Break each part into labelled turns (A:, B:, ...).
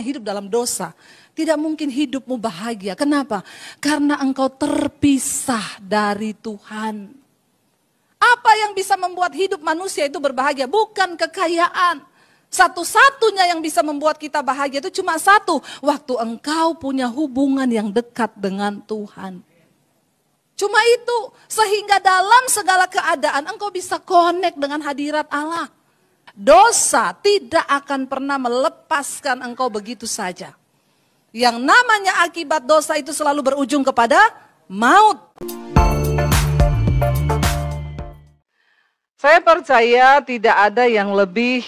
A: hidup dalam dosa, tidak mungkin hidupmu bahagia. Kenapa? Karena engkau terpisah dari Tuhan. Apa yang bisa membuat hidup manusia itu berbahagia? Bukan kekayaan. Satu-satunya yang bisa membuat kita bahagia itu cuma satu. Waktu engkau punya hubungan yang dekat dengan Tuhan. Cuma itu. Sehingga dalam segala keadaan engkau bisa connect dengan hadirat Allah. Dosa tidak akan pernah melepaskan engkau begitu saja. Yang namanya akibat dosa itu selalu berujung kepada maut. Saya percaya tidak ada yang lebih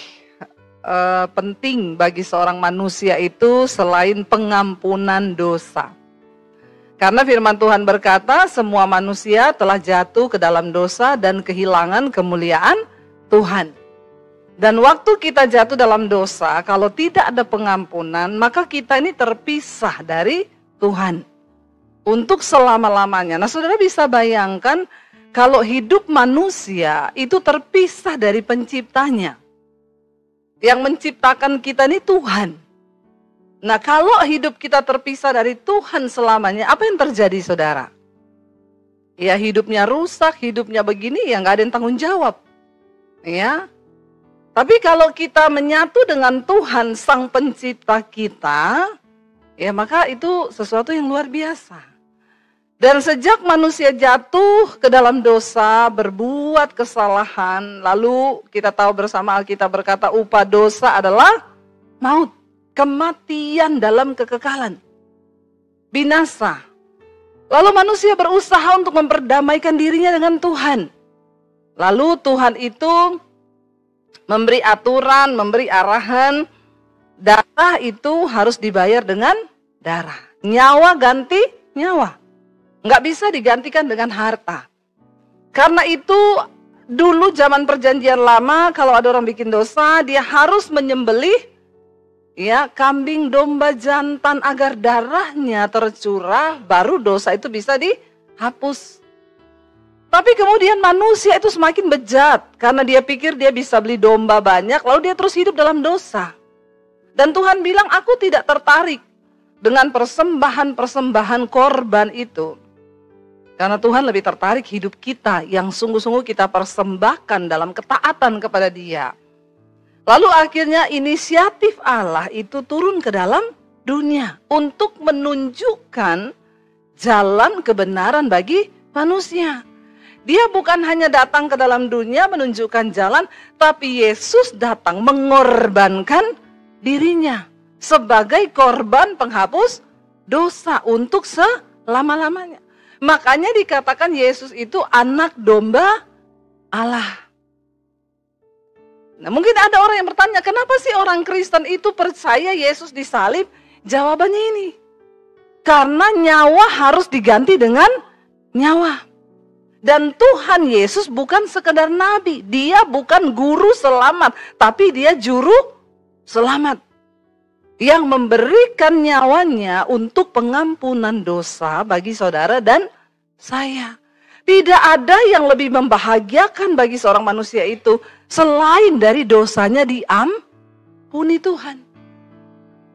A: penting bagi seorang manusia itu selain pengampunan dosa. Karena firman Tuhan berkata, semua manusia telah jatuh ke dalam dosa dan kehilangan kemuliaan Tuhan. Dan waktu kita jatuh dalam dosa, kalau tidak ada pengampunan, maka kita ini terpisah dari Tuhan untuk selama-lamanya. Nah, saudara bisa bayangkan kalau hidup manusia itu terpisah dari penciptanya. Yang menciptakan kita ini Tuhan. Nah, kalau hidup kita terpisah dari Tuhan selamanya, apa yang terjadi, saudara? Ya, hidupnya rusak, hidupnya begini, ya nggak ada yang tanggung jawab. Ya. Tapi kalau kita menyatu dengan Tuhan, Sang Pencipta kita, ya maka itu sesuatu yang luar biasa. Dan sejak manusia jatuh ke dalam dosa, berbuat kesalahan, lalu kita tahu bersama Alkitab berkata upah dosa adalah maut, kematian dalam kekekalan, binasa. Lalu manusia berusaha untuk memperdamaikan dirinya dengan Tuhan. Lalu Tuhan itu memberi aturan, memberi arahan, darah itu harus dibayar dengan darah. Nyawa ganti nyawa. Nggak bisa digantikan dengan harta. Karena itu dulu zaman perjanjian lama kalau ada orang bikin dosa, dia harus menyembelih ya kambing, domba, jantan agar darahnya tercurah, baru dosa itu bisa dihapus. Tapi kemudian manusia itu semakin bejat karena dia pikir dia bisa beli domba banyak, lalu dia terus hidup dalam dosa. Dan Tuhan bilang, aku tidak tertarik dengan persembahan-persembahan korban itu. Karena Tuhan lebih tertarik hidup kita yang sungguh-sungguh kita persembahkan dalam ketaatan kepada Dia. Lalu akhirnya inisiatif Allah itu turun ke dalam dunia untuk menunjukkan jalan kebenaran bagi manusia. Dia bukan hanya datang ke dalam dunia menunjukkan jalan, tapi Yesus datang mengorbankan dirinya sebagai korban penghapus dosa untuk selama-lamanya. Makanya dikatakan Yesus itu anak domba Allah. Nah, mungkin ada orang yang bertanya, kenapa sih orang Kristen itu percaya Yesus disalib? Jawabannya ini, karena nyawa harus diganti dengan nyawa. Dan Tuhan Yesus bukan sekedar nabi, dia bukan guru selamat, tapi dia juru selamat. Yang memberikan nyawanya untuk pengampunan dosa bagi saudara dan saya. Tidak ada yang lebih membahagiakan bagi seorang manusia itu selain dari dosanya diampuni Tuhan.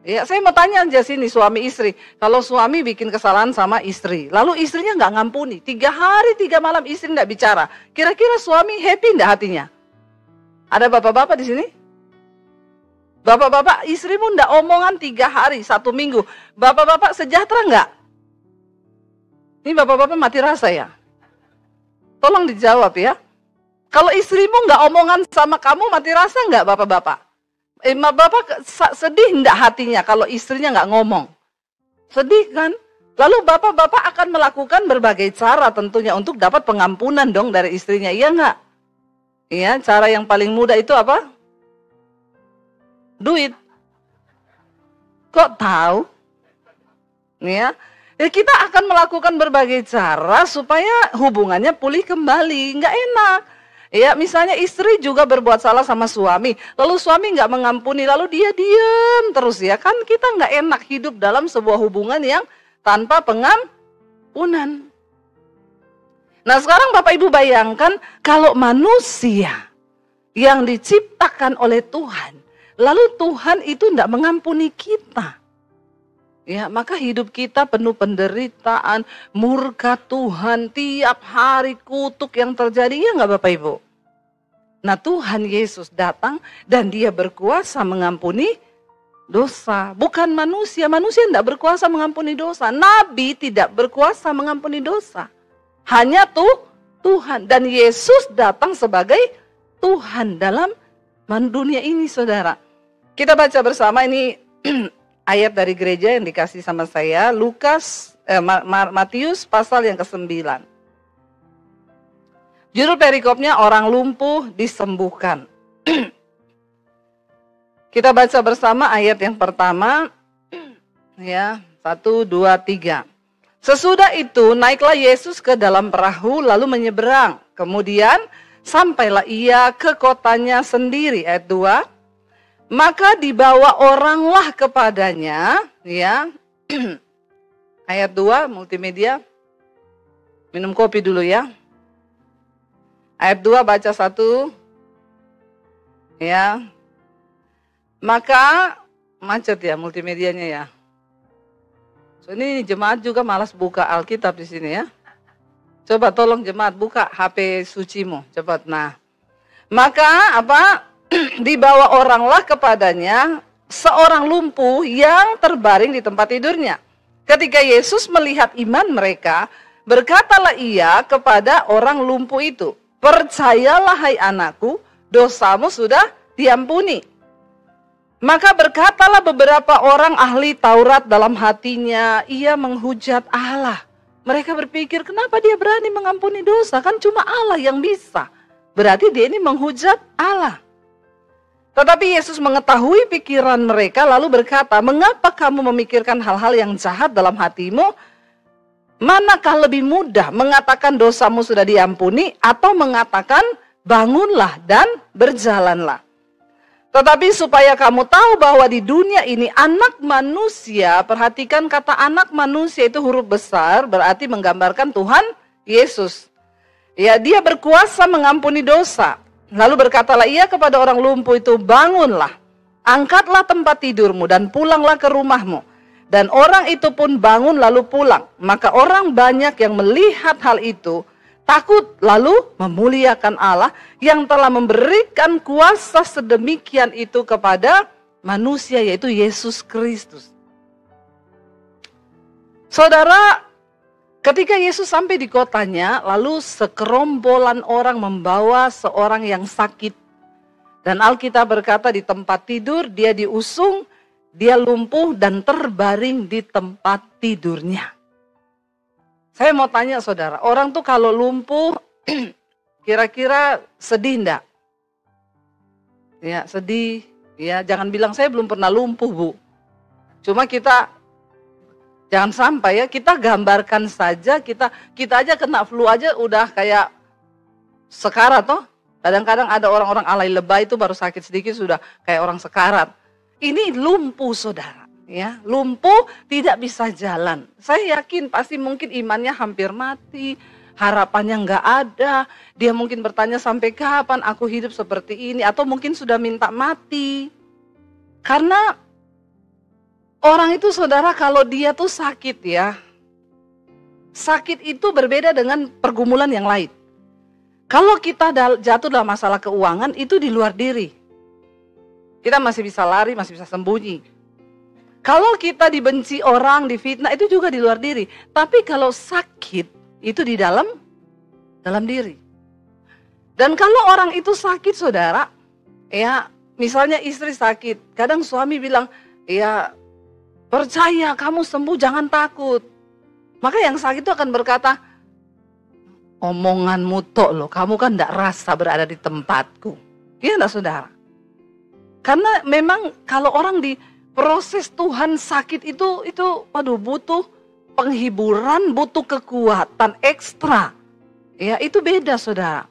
A: Ya, saya mau tanya aja sini suami istri. Kalau suami bikin kesalahan sama istri, lalu istrinya nggak ngampuni, 3 hari 3 malam istri nggak bicara. Kira-kira suami happy nggak hatinya? Ada bapak-bapak di sini? Bapak-bapak, istrimu nggak omongan 3 hari, 1 minggu. Bapak-bapak sejahtera nggak? Ini bapak-bapak mati rasa ya? Tolong dijawab ya. Kalau istrimu nggak omongan sama kamu, mati rasa nggak bapak-bapak? Bapak sedih enggak hatinya kalau istrinya enggak ngomong? Sedih kan? Lalu bapak-bapak akan melakukan berbagai cara tentunya untuk dapat pengampunan dong dari istrinya, iya enggak? Iya, cara yang paling mudah itu apa? Duit. Kok tahu? Ya, kita akan melakukan berbagai cara supaya hubungannya pulih kembali, enggak enak. Ya, misalnya istri juga berbuat salah sama suami, lalu suami nggak mengampuni, lalu dia diam terus ya. Kan kita nggak enak hidup dalam sebuah hubungan yang tanpa pengampunan. Nah, sekarang Bapak Ibu bayangkan kalau manusia yang diciptakan oleh Tuhan lalu Tuhan itu tidak mengampuni kita. Ya, maka hidup kita penuh penderitaan, murka Tuhan, tiap hari kutuk yang terjadi, ya nggak Bapak Ibu? Nah, Tuhan Yesus datang dan Dia berkuasa mengampuni dosa. Bukan manusia, manusia tidak berkuasa mengampuni dosa. Nabi tidak berkuasa mengampuni dosa. Hanya Tuhan. Dan Yesus datang sebagai Tuhan dalam dunia ini, saudara. Kita baca bersama ini ayat dari gereja yang dikasih sama saya, Matius pasal yang ke-9. Judul perikopnya, orang lumpuh disembuhkan. Kita baca bersama ayat yang pertama, ya, 1, 2, 3. Sesudah itu naiklah Yesus ke dalam perahu lalu menyeberang. Kemudian sampailah ia ke kotanya sendiri. Ayat 2. Maka dibawa oranglah kepadanya, ya. Ayat 2, multimedia. Minum kopi dulu ya. Ayat 2 baca 1. Ya. Maka macet ya multimedianya ya. So, ini jemaat juga malas buka Alkitab di sini ya. Coba tolong jemaat buka HP sucimu, cepat. Nah. Maka apa? Dibawa oranglah kepadanya seorang lumpuh yang terbaring di tempat tidurnya. Ketika Yesus melihat iman mereka, berkatalah ia kepada orang lumpuh itu, "Percayalah hai anakku, dosamu sudah diampuni." Maka berkatalah beberapa orang ahli Taurat dalam hatinya, ia menghujat Allah. Mereka berpikir, kenapa dia berani mengampuni dosa? Kan cuma Allah yang bisa. Berarti dia ini menghujat Allah. Tetapi Yesus mengetahui pikiran mereka lalu berkata, "Mengapa kamu memikirkan hal-hal yang jahat dalam hatimu? Manakah lebih mudah mengatakan dosamu sudah diampuni atau mengatakan bangunlah dan berjalanlah? Tetapi supaya kamu tahu bahwa di dunia ini anak manusia," perhatikan kata anak manusia itu huruf besar, berarti menggambarkan Tuhan Yesus. Ya, dia berkuasa mengampuni dosa. Lalu berkatalah ia kepada orang lumpuh itu, "Bangunlah, angkatlah tempat tidurmu dan pulanglah ke rumahmu." Dan orang itu pun bangun lalu pulang. Maka orang banyak yang melihat hal itu takut lalu memuliakan Allah yang telah memberikan kuasa sedemikian itu kepada manusia, yaitu Yesus Kristus. Saudara, ketika Yesus sampai di kotanya, lalu sekerombolan orang membawa seorang yang sakit. Dan Alkitab berkata di tempat tidur dia diusung, dia lumpuh dan terbaring di tempat tidurnya. Saya mau tanya saudara, orang tuh kalau lumpuh kira-kira sedih enggak? Ya, sedih. Ya, jangan bilang saya belum pernah lumpuh, Bu. Cuma kita jangan sampai ya, kita gambarkan saja, kita aja kena flu aja udah kayak sekarat toh. Kadang-kadang ada orang-orang alay lebay itu baru sakit sedikit sudah kayak orang sekarat. Ini lumpuh saudara. Ya, lumpuh tidak bisa jalan. Saya yakin pasti mungkin imannya hampir mati, harapannya nggak ada. Dia mungkin bertanya sampai kapan aku hidup seperti ini, atau mungkin sudah minta mati. Karena orang itu saudara kalau dia tuh sakit ya, sakit itu berbeda dengan pergumulan yang lain. Kalau kita jatuh dalam masalah keuangan itu di luar diri. Kita masih bisa lari, masih bisa sembunyi. Kalau kita dibenci orang, difitnah, itu juga di luar diri. Tapi kalau sakit, itu di dalam diri. Dan kalau orang itu sakit, saudara, ya misalnya istri sakit, kadang suami bilang, ya percaya kamu sembuh, jangan takut. Maka yang sakit itu akan berkata, omonganmu tok loh, kamu kan tidak rasa berada di tempatku. Iya enggak saudara? Karena memang kalau orang di proses Tuhan sakit itu waduh butuh penghiburan, butuh kekuatan ekstra. Ya, itu beda saudara.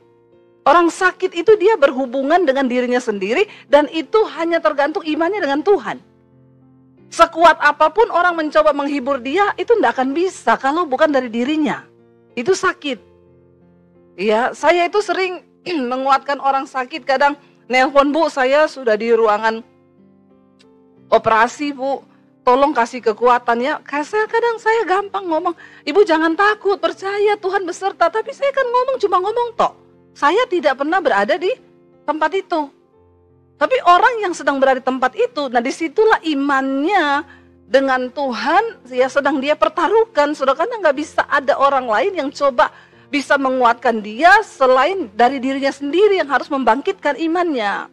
A: Orang sakit itu dia berhubungan dengan dirinya sendiri dan itu hanya tergantung imannya dengan Tuhan. Sekuat apapun orang mencoba menghibur dia, itu tidak akan bisa kalau bukan dari dirinya. Itu sakit. Ya, saya itu sering menguatkan orang sakit, kadang nelpon, "Bu, saya sudah di ruangan operasi Bu, tolong kasih kekuatan ya. Kadang saya gampang ngomong, Ibu jangan takut, percaya Tuhan beserta. Tapi saya kan cuma ngomong tok. Saya tidak pernah berada di tempat itu. Tapi orang yang sedang berada di tempat itu, nah disitulah imannya dengan Tuhan ya sedang dia pertaruhkan. Saudara, karena nggak bisa ada orang lain yang coba bisa menguatkan dia selain dari dirinya sendiri yang harus membangkitkan imannya.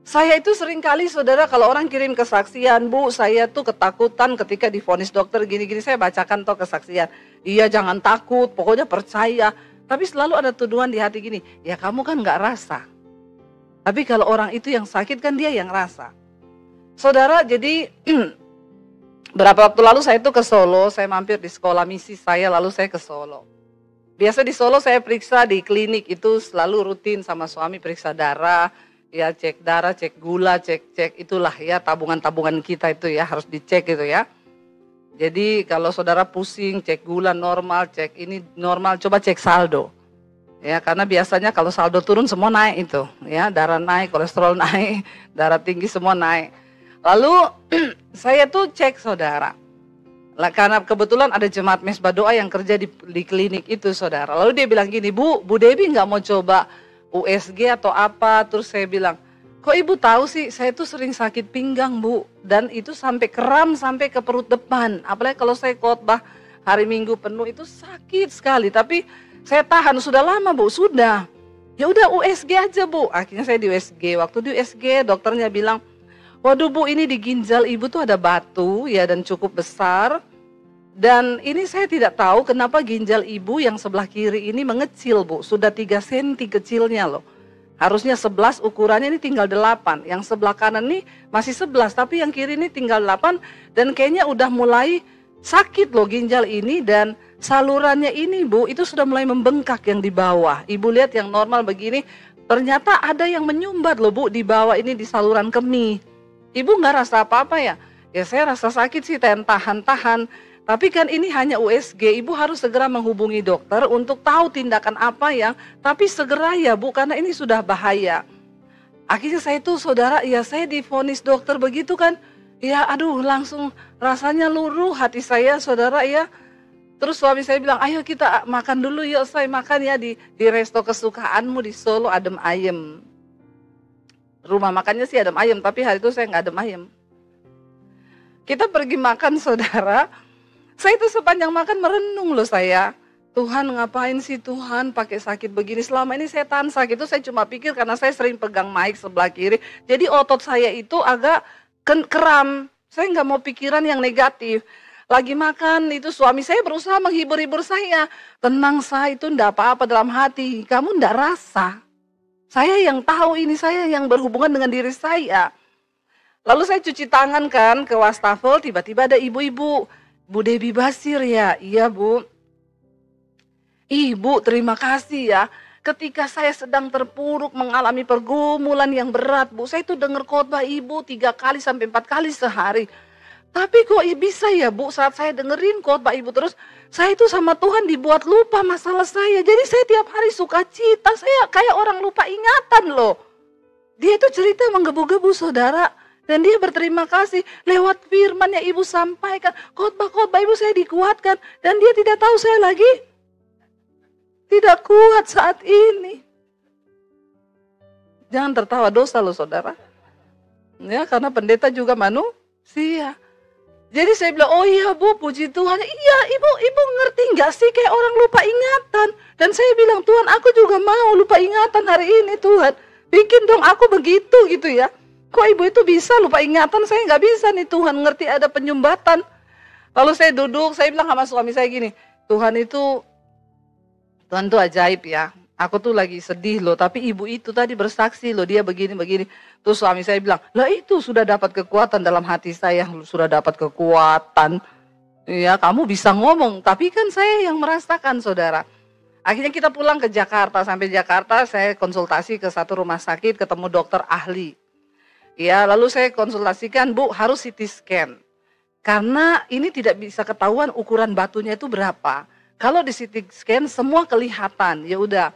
A: Saya itu seringkali saudara kalau orang kirim kesaksian, Bu saya tuh ketakutan ketika divonis dokter gini-gini, saya bacakan toh kesaksian. Iya jangan takut, pokoknya percaya. Tapi selalu ada tuduhan di hati gini, ya kamu kan gak rasa. Tapi kalau orang itu yang sakit kan dia yang rasa. Saudara jadi berapa waktu lalu saya tuh ke Solo, saya mampir di sekolah misi saya lalu saya ke Solo. Biasa di Solo saya periksa di klinik itu selalu rutin sama suami periksa darah. Ya cek darah, cek gula, cek itulah ya tabungan-tabungan kita itu ya harus dicek gitu ya. Jadi kalau saudara pusing, cek gula normal, cek ini normal, coba cek saldo. Ya karena biasanya kalau saldo turun semua naik itu ya, darah naik, kolesterol naik, darah tinggi semua naik. Lalu saya tuh cek saudara. Lah, karena kebetulan ada jemaat mesbah doa yang kerja di klinik itu saudara. Lalu dia bilang gini, Bu Devi nggak mau coba USG atau apa, terus saya bilang, kok ibu tahu sih saya tuh sering sakit pinggang Bu, dan itu sampai kram sampai ke perut depan, apalagi kalau saya khotbah hari Minggu penuh itu sakit sekali, tapi saya tahan sudah lama Bu, sudah, ya udah USG aja Bu, akhirnya saya di USG, waktu di USG dokternya bilang, waduh Bu ini di ginjal ibu tuh ada batu ya dan cukup besar. Dan ini saya tidak tahu kenapa ginjal ibu yang sebelah kiri ini mengecil Bu. Sudah 3 cm kecilnya loh. Harusnya 11 ukurannya ini tinggal 8. Yang sebelah kanan ini masih 11 tapi yang kiri ini tinggal 8. Dan kayaknya udah mulai sakit loh ginjal ini. Dan salurannya ini Bu itu sudah mulai membengkak yang di bawah. Ibu lihat yang normal begini. Ternyata ada yang menyumbat loh Bu di bawah ini di saluran kemih. Ibu nggak rasa apa-apa ya? Ya saya rasa sakit sih tahan-tahan. Tapi kan ini hanya USG, ibu harus segera menghubungi dokter untuk tahu tindakan apa yang, tapi segera ya Bu, karena ini sudah bahaya. Akhirnya saya itu saudara, ya saya divonis dokter begitu kan, ya aduh langsung rasanya luruh hati saya saudara ya. Terus suami saya bilang, ayo kita makan dulu yuk, saya makan ya di resto kesukaanmu di Solo, adem ayem. Rumah makannya sih adem ayem, tapi hari itu saya nggak adem ayem. Kita pergi makan saudara. Saya itu sepanjang makan merenung loh saya. Tuhan ngapain sih Tuhan pakai sakit begini. Selama ini saya tahan sakit itu saya cuma pikir karena saya sering pegang mic sebelah kiri. Jadi otot saya itu agak kram. Saya nggak mau pikiran yang negatif. Lagi makan itu suami saya berusaha menghibur-hibur saya. Tenang saya itu enggak apa-apa dalam hati. Kamu enggak rasa. Saya yang tahu ini, saya yang berhubungan dengan diri saya. Lalu saya cuci tangan kan ke wastafel, tiba-tiba ada ibu-ibu. Bu Devi Basir ya, iya Bu. Ibu terima kasih ya. Ketika saya sedang terpuruk mengalami pergumulan yang berat Bu. Saya itu dengar khotbah ibu 3 kali sampai 4 kali sehari. Tapi kok bisa ya Bu saat saya dengerin khotbah ibu terus. Saya itu sama Tuhan dibuat lupa masalah saya. Jadi saya tiap hari sukacita. Saya kayak orang lupa ingatan loh. Dia itu cerita menggebu-gebu saudara. Dan dia berterima kasih lewat firman yang ibu sampaikan. Khotbah-khotbah ibu saya dikuatkan. Dan dia tidak tahu saya lagi tidak kuat saat ini. Jangan tertawa dosa loh saudara. Ya karena pendeta juga manusia. Jadi saya bilang, oh iya Bu puji Tuhan. Iya ibu ngerti gak sih kayak orang lupa ingatan. Dan saya bilang Tuhan aku juga mau lupa ingatan hari ini Tuhan. Bikin dong aku begitu gitu ya. Kok ibu itu bisa lupa ingatan, saya nggak bisa nih Tuhan, ngerti ada penyumbatan. Lalu saya duduk, saya bilang sama suami saya gini, Tuhan tuh ajaib ya. Aku tuh lagi sedih loh, tapi ibu itu tadi bersaksi loh, dia begini-begini. Terus suami saya bilang, lah itu sudah dapat kekuatan dalam hati saya, sudah dapat kekuatan. Ya kamu bisa ngomong, tapi kan saya yang merasakan saudara. Akhirnya kita pulang ke Jakarta, sampai Jakarta saya konsultasi ke satu rumah sakit, ketemu dokter ahli. Ya, lalu saya konsultasikan, Bu, harus CT scan. Karena ini tidak bisa ketahuan ukuran batunya itu berapa. Kalau di CT scan semua kelihatan. Ya udah.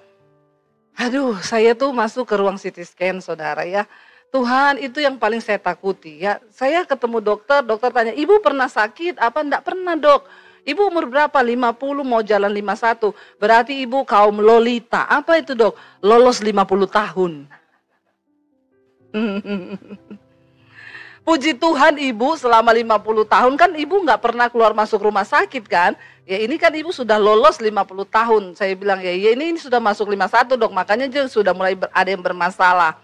A: Aduh, saya tuh masuk ke ruang CT scan, saudara ya. Tuhan, itu yang paling saya takuti ya. Saya ketemu dokter, dokter tanya, "Ibu pernah sakit apa?" "Enggak pernah, Dok." "Ibu umur berapa?" 50, mau jalan 51. "Berarti ibu kaum Lolita." "Apa itu, Dok?" "Lolos 50 tahun." Puji Tuhan ibu selama 50 tahun kan ibu nggak pernah keluar masuk rumah sakit kan. Ya ini kan ibu sudah lolos 50 tahun. Saya bilang ya ini sudah masuk 51 Dok, makanya juga sudah mulai ada yang bermasalah.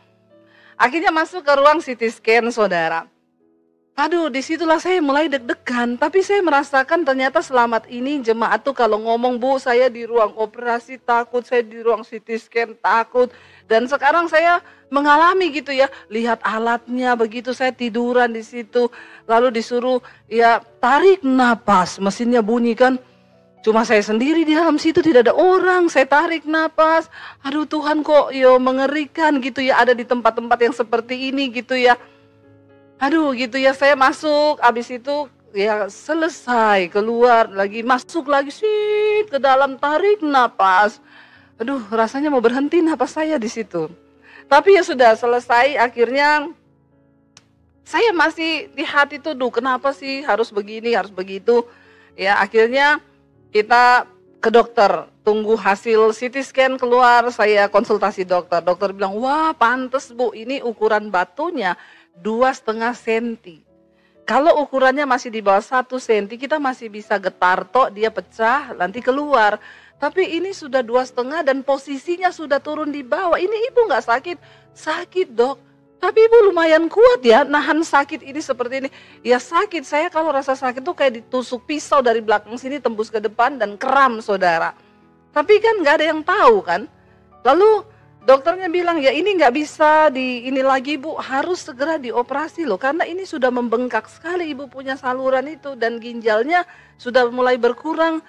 A: Akhirnya masuk ke ruang CT scan saudara. Aduh disitulah saya mulai deg-degan. Tapi saya merasakan ternyata selamat ini jemaat tuh kalau ngomong, "Bu saya di ruang operasi takut, saya di ruang CT scan takut." Dan sekarang saya mengalami gitu ya, lihat alatnya begitu saya tiduran di situ. Lalu disuruh ya tarik napas, mesinnya bunyi kan. Cuma saya sendiri di dalam situ, tidak ada orang. Saya tarik napas, aduh Tuhan kok yo mengerikan gitu ya, ada di tempat-tempat yang seperti ini gitu ya. Aduh gitu ya, saya masuk, habis itu ya selesai, keluar lagi, masuk lagi sih ke dalam, tarik napas. Aduh rasanya mau berhenti napas saya di situ. Tapi ya sudah selesai, akhirnya saya masih di hati tuh, duh kenapa sih harus begini, harus begitu. Ya akhirnya kita ke dokter, tunggu hasil CT scan keluar, saya konsultasi dokter. Dokter bilang, "Wah pantes Bu, ini ukuran batunya 2,5 cm. Kalau ukurannya masih di bawah 1 cm, kita masih bisa getar tok, dia pecah, nanti keluar. Tapi ini sudah 2,5 dan posisinya sudah turun di bawah. Ini ibu nggak sakit?" "Sakit Dok, tapi ibu lumayan kuat ya, nahan sakit ini seperti ini." "Ya sakit, saya kalau rasa sakit tuh kayak ditusuk pisau dari belakang sini tembus ke depan dan kram saudara." Tapi kan nggak ada yang tahu kan. Lalu dokternya bilang, "Ya ini nggak bisa ini lagi Bu, harus segera dioperasi loh. Karena ini sudah membengkak sekali, ibu punya saluran itu dan ginjalnya sudah mulai berkurang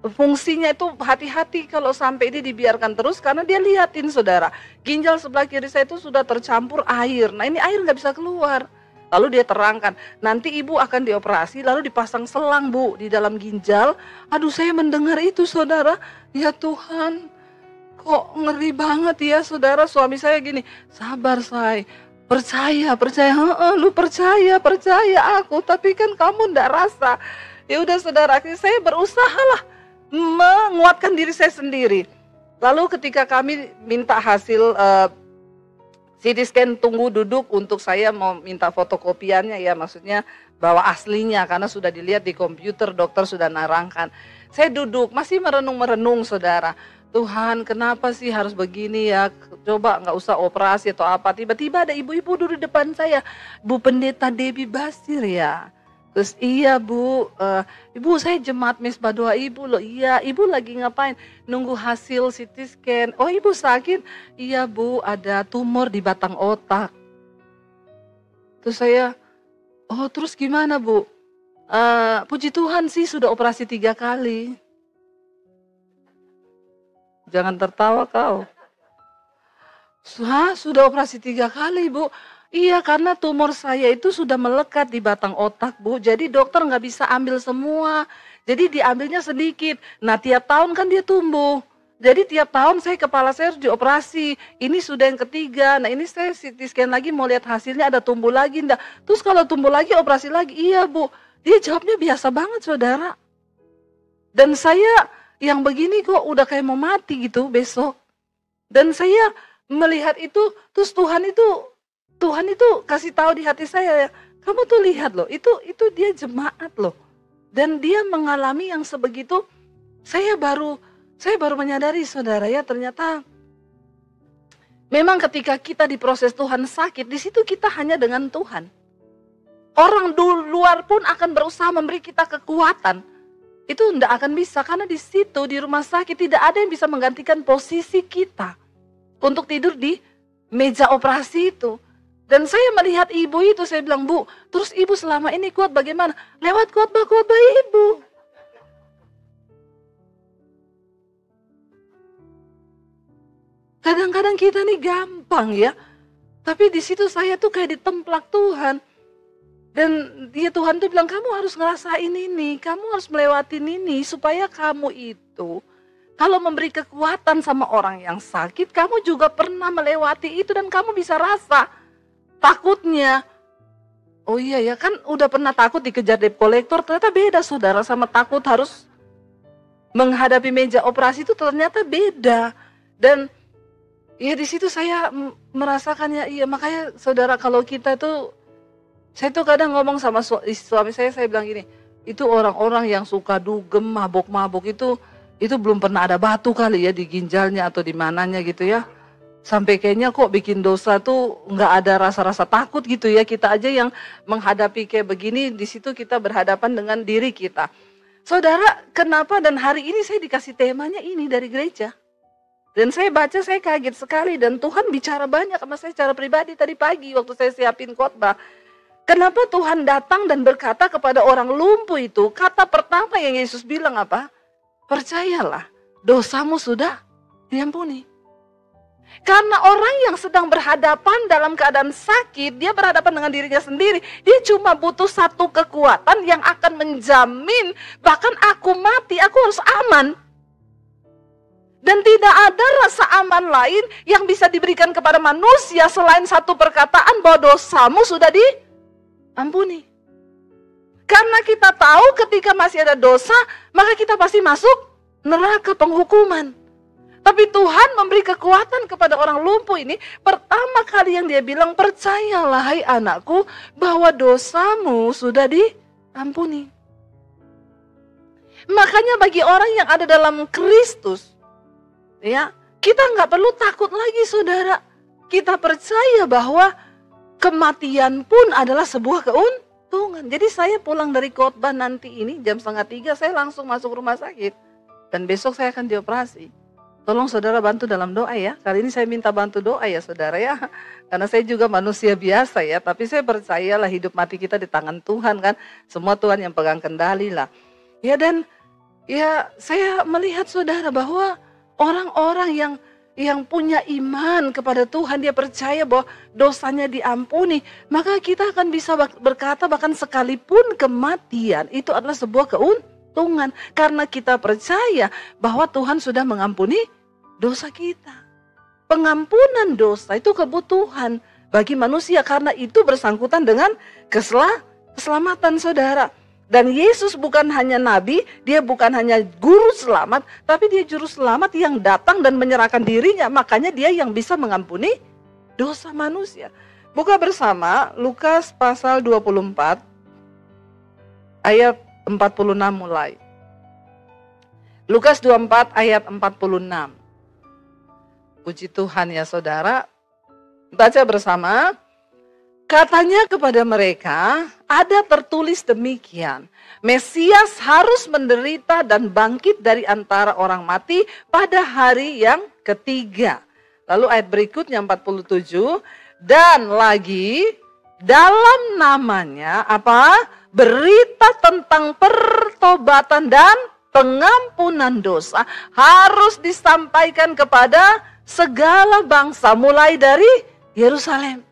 A: fungsinya itu, hati-hati kalau sampai ini dibiarkan terus." Karena dia lihatin saudara, ginjal sebelah kiri saya itu sudah tercampur air. Nah ini air nggak bisa keluar. Lalu dia terangkan, "Nanti ibu akan dioperasi lalu dipasang selang Bu di dalam ginjal." Aduh saya mendengar itu saudara, ya Tuhan kok ngeri banget ya saudara. Suami saya gini, "Sabar say, percaya, lu percaya aku, tapi kan kamu ndak rasa." Ya udah saudara, akhirnya saya berusaha lah menguatkan diri saya sendiri. Lalu ketika kami minta hasil CT scan, tunggu duduk untuk saya mau minta fotokopiannya ya, maksudnya bawa aslinya karena sudah dilihat di komputer, dokter sudah narangkan. Saya duduk masih merenung saudara. Tuhan kenapa sih harus begini ya, coba nggak usah operasi atau apa. Tiba-tiba ada ibu-ibu duduk di depan saya, "Bu Pendeta Debbie Basir ya?" Terus, "Iya Bu, Ibu saya jemaat Mesbah Doa Ibu loh." "Iya, Ibu lagi ngapain?" "Nunggu hasil CT scan." "Oh Ibu sakit?" "Iya Bu, ada tumor di batang otak." Terus saya, "Oh terus gimana Bu?" Puji Tuhan sih sudah operasi 3 kali." Jangan tertawa kau. "Hah, sudah operasi 3 kali Bu?" "Iya karena tumor saya itu sudah melekat di batang otak Bu, jadi dokter nggak bisa ambil semua, jadi diambilnya sedikit. Nah tiap tahun kan dia tumbuh, jadi tiap tahun kepala saya harus dioperasi, ini sudah yang ketiga. Nah ini saya CT scan lagi mau lihat hasilnya ada tumbuh lagi enggak, terus kalau tumbuh lagi operasi lagi." "Iya Bu." Dia jawabnya biasa banget saudara. Dan saya yang begini kok udah kayak mau mati gitu besok. Dan saya melihat itu, terus Tuhan itu kasih tahu di hati saya ya, "Kamu tuh lihat loh, itu dia jemaat loh." Dan dia mengalami yang sebegitu, saya baru menyadari saudara ya, ternyata memang ketika kita diproses Tuhan sakit, di situ kita hanya dengan Tuhan. Orang luar pun akan berusaha memberi kita kekuatan. Itu tidak akan bisa karena di situ di rumah sakit tidak ada yang bisa menggantikan posisi kita untuk tidur di meja operasi itu. Dan saya melihat ibu itu, saya bilang, "Bu, terus ibu selama ini kuat bagaimana?" "Lewat khotbah-khotbah ibu." Kadang-kadang kita nih gampang ya, tapi di situ saya tuh kayak ditemplak Tuhan. Dan dia Tuhan tuh bilang, "Kamu harus ngerasain ini, kamu harus melewatin ini supaya kamu itu Kalau memberi kekuatan sama orang yang sakit, kamu juga pernah melewati itu dan kamu bisa rasa takutnya. Oh iya ya, kan udah pernah takut dikejar debt collector, ternyata beda saudara sama takut harus menghadapi meja operasi itu ternyata beda. Dan ya di situ saya merasakannya, iya makanya saudara kalau kita tuh, saya tuh kadang ngomong sama suami saya bilang gini, itu orang-orang yang suka dugem, mabok-mabok itu belum pernah ada batu kali ya di ginjalnya atau di mananya gitu ya. Sampai kayaknya kok bikin dosa tuh nggak ada rasa-rasa takut gitu ya. Kita aja yang menghadapi kayak begini, di situ kita berhadapan dengan diri kita. Saudara, kenapa dan hari ini saya dikasih temanya ini dari gereja. Dan saya baca, saya kaget sekali dan Tuhan bicara banyak sama saya secara pribadi tadi pagi waktu saya siapin khotbah. Kenapa Tuhan datang dan berkata kepada orang lumpuh itu, kata pertama yang Yesus bilang apa? Percayalah, dosamu sudah diampuni. Karena orang yang sedang berhadapan dalam keadaan sakit, dia berhadapan dengan dirinya sendiri. Dia cuma butuh satu kekuatan yang akan menjamin, bahkan aku mati, aku harus aman. Dan tidak ada rasa aman lain yang bisa diberikan kepada manusia selain satu perkataan bahwa dosamu sudah diampuni. Karena kita tahu ketika masih ada dosa, maka kita pasti masuk neraka penghukuman. Tapi Tuhan memberi kekuatan kepada orang lumpuh ini. Pertama kali yang dia bilang, percayalah hai anakku bahwa dosamu sudah diampuni. Makanya bagi orang yang ada dalam Kristus, ya, kita nggak perlu takut lagi saudara. Kita percaya bahwa kematian pun adalah sebuah keuntungan. Jadi saya pulang dari khotbah nanti ini jam 2:30 saya langsung masuk rumah sakit. Dan besok saya akan dioperasi. Tolong saudara bantu dalam doa ya. Kali ini saya minta bantu doa ya saudara ya. Karena saya juga manusia biasa ya. Tapi saya percayalah hidup mati kita di tangan Tuhan kan. Semua Tuhan yang pegang kendali lah. Ya dan ya saya melihat saudara bahwa orang-orang yang punya iman kepada Tuhan, dia percaya bahwa dosanya diampuni, maka kita akan bisa berkata bahkan sekalipun kematian itu adalah sebuah keuntungan. Karena kita percaya bahwa Tuhan sudah mengampuni dosa kita. Pengampunan dosa itu kebutuhan bagi manusia karena itu bersangkutan dengan keselamatan saudara. Dan Yesus bukan hanya nabi, dia bukan hanya guru selamat, tapi dia juru selamat yang datang dan menyerahkan dirinya. Makanya dia yang bisa mengampuni dosa manusia. Buka bersama Lukas pasal 24 ayat 46 mulai. Lukas 24 ayat 46. Puji Tuhan ya saudara. Baca bersama. Katanya kepada mereka, ada tertulis demikian, Mesias harus menderita dan bangkit dari antara orang mati pada hari yang ketiga. Lalu ayat berikutnya 47, dan lagi dalam namanya apa? Berita tentang pertobatan dan pengampunan dosa harus disampaikan kepada segala bangsa mulai dari Yerusalem.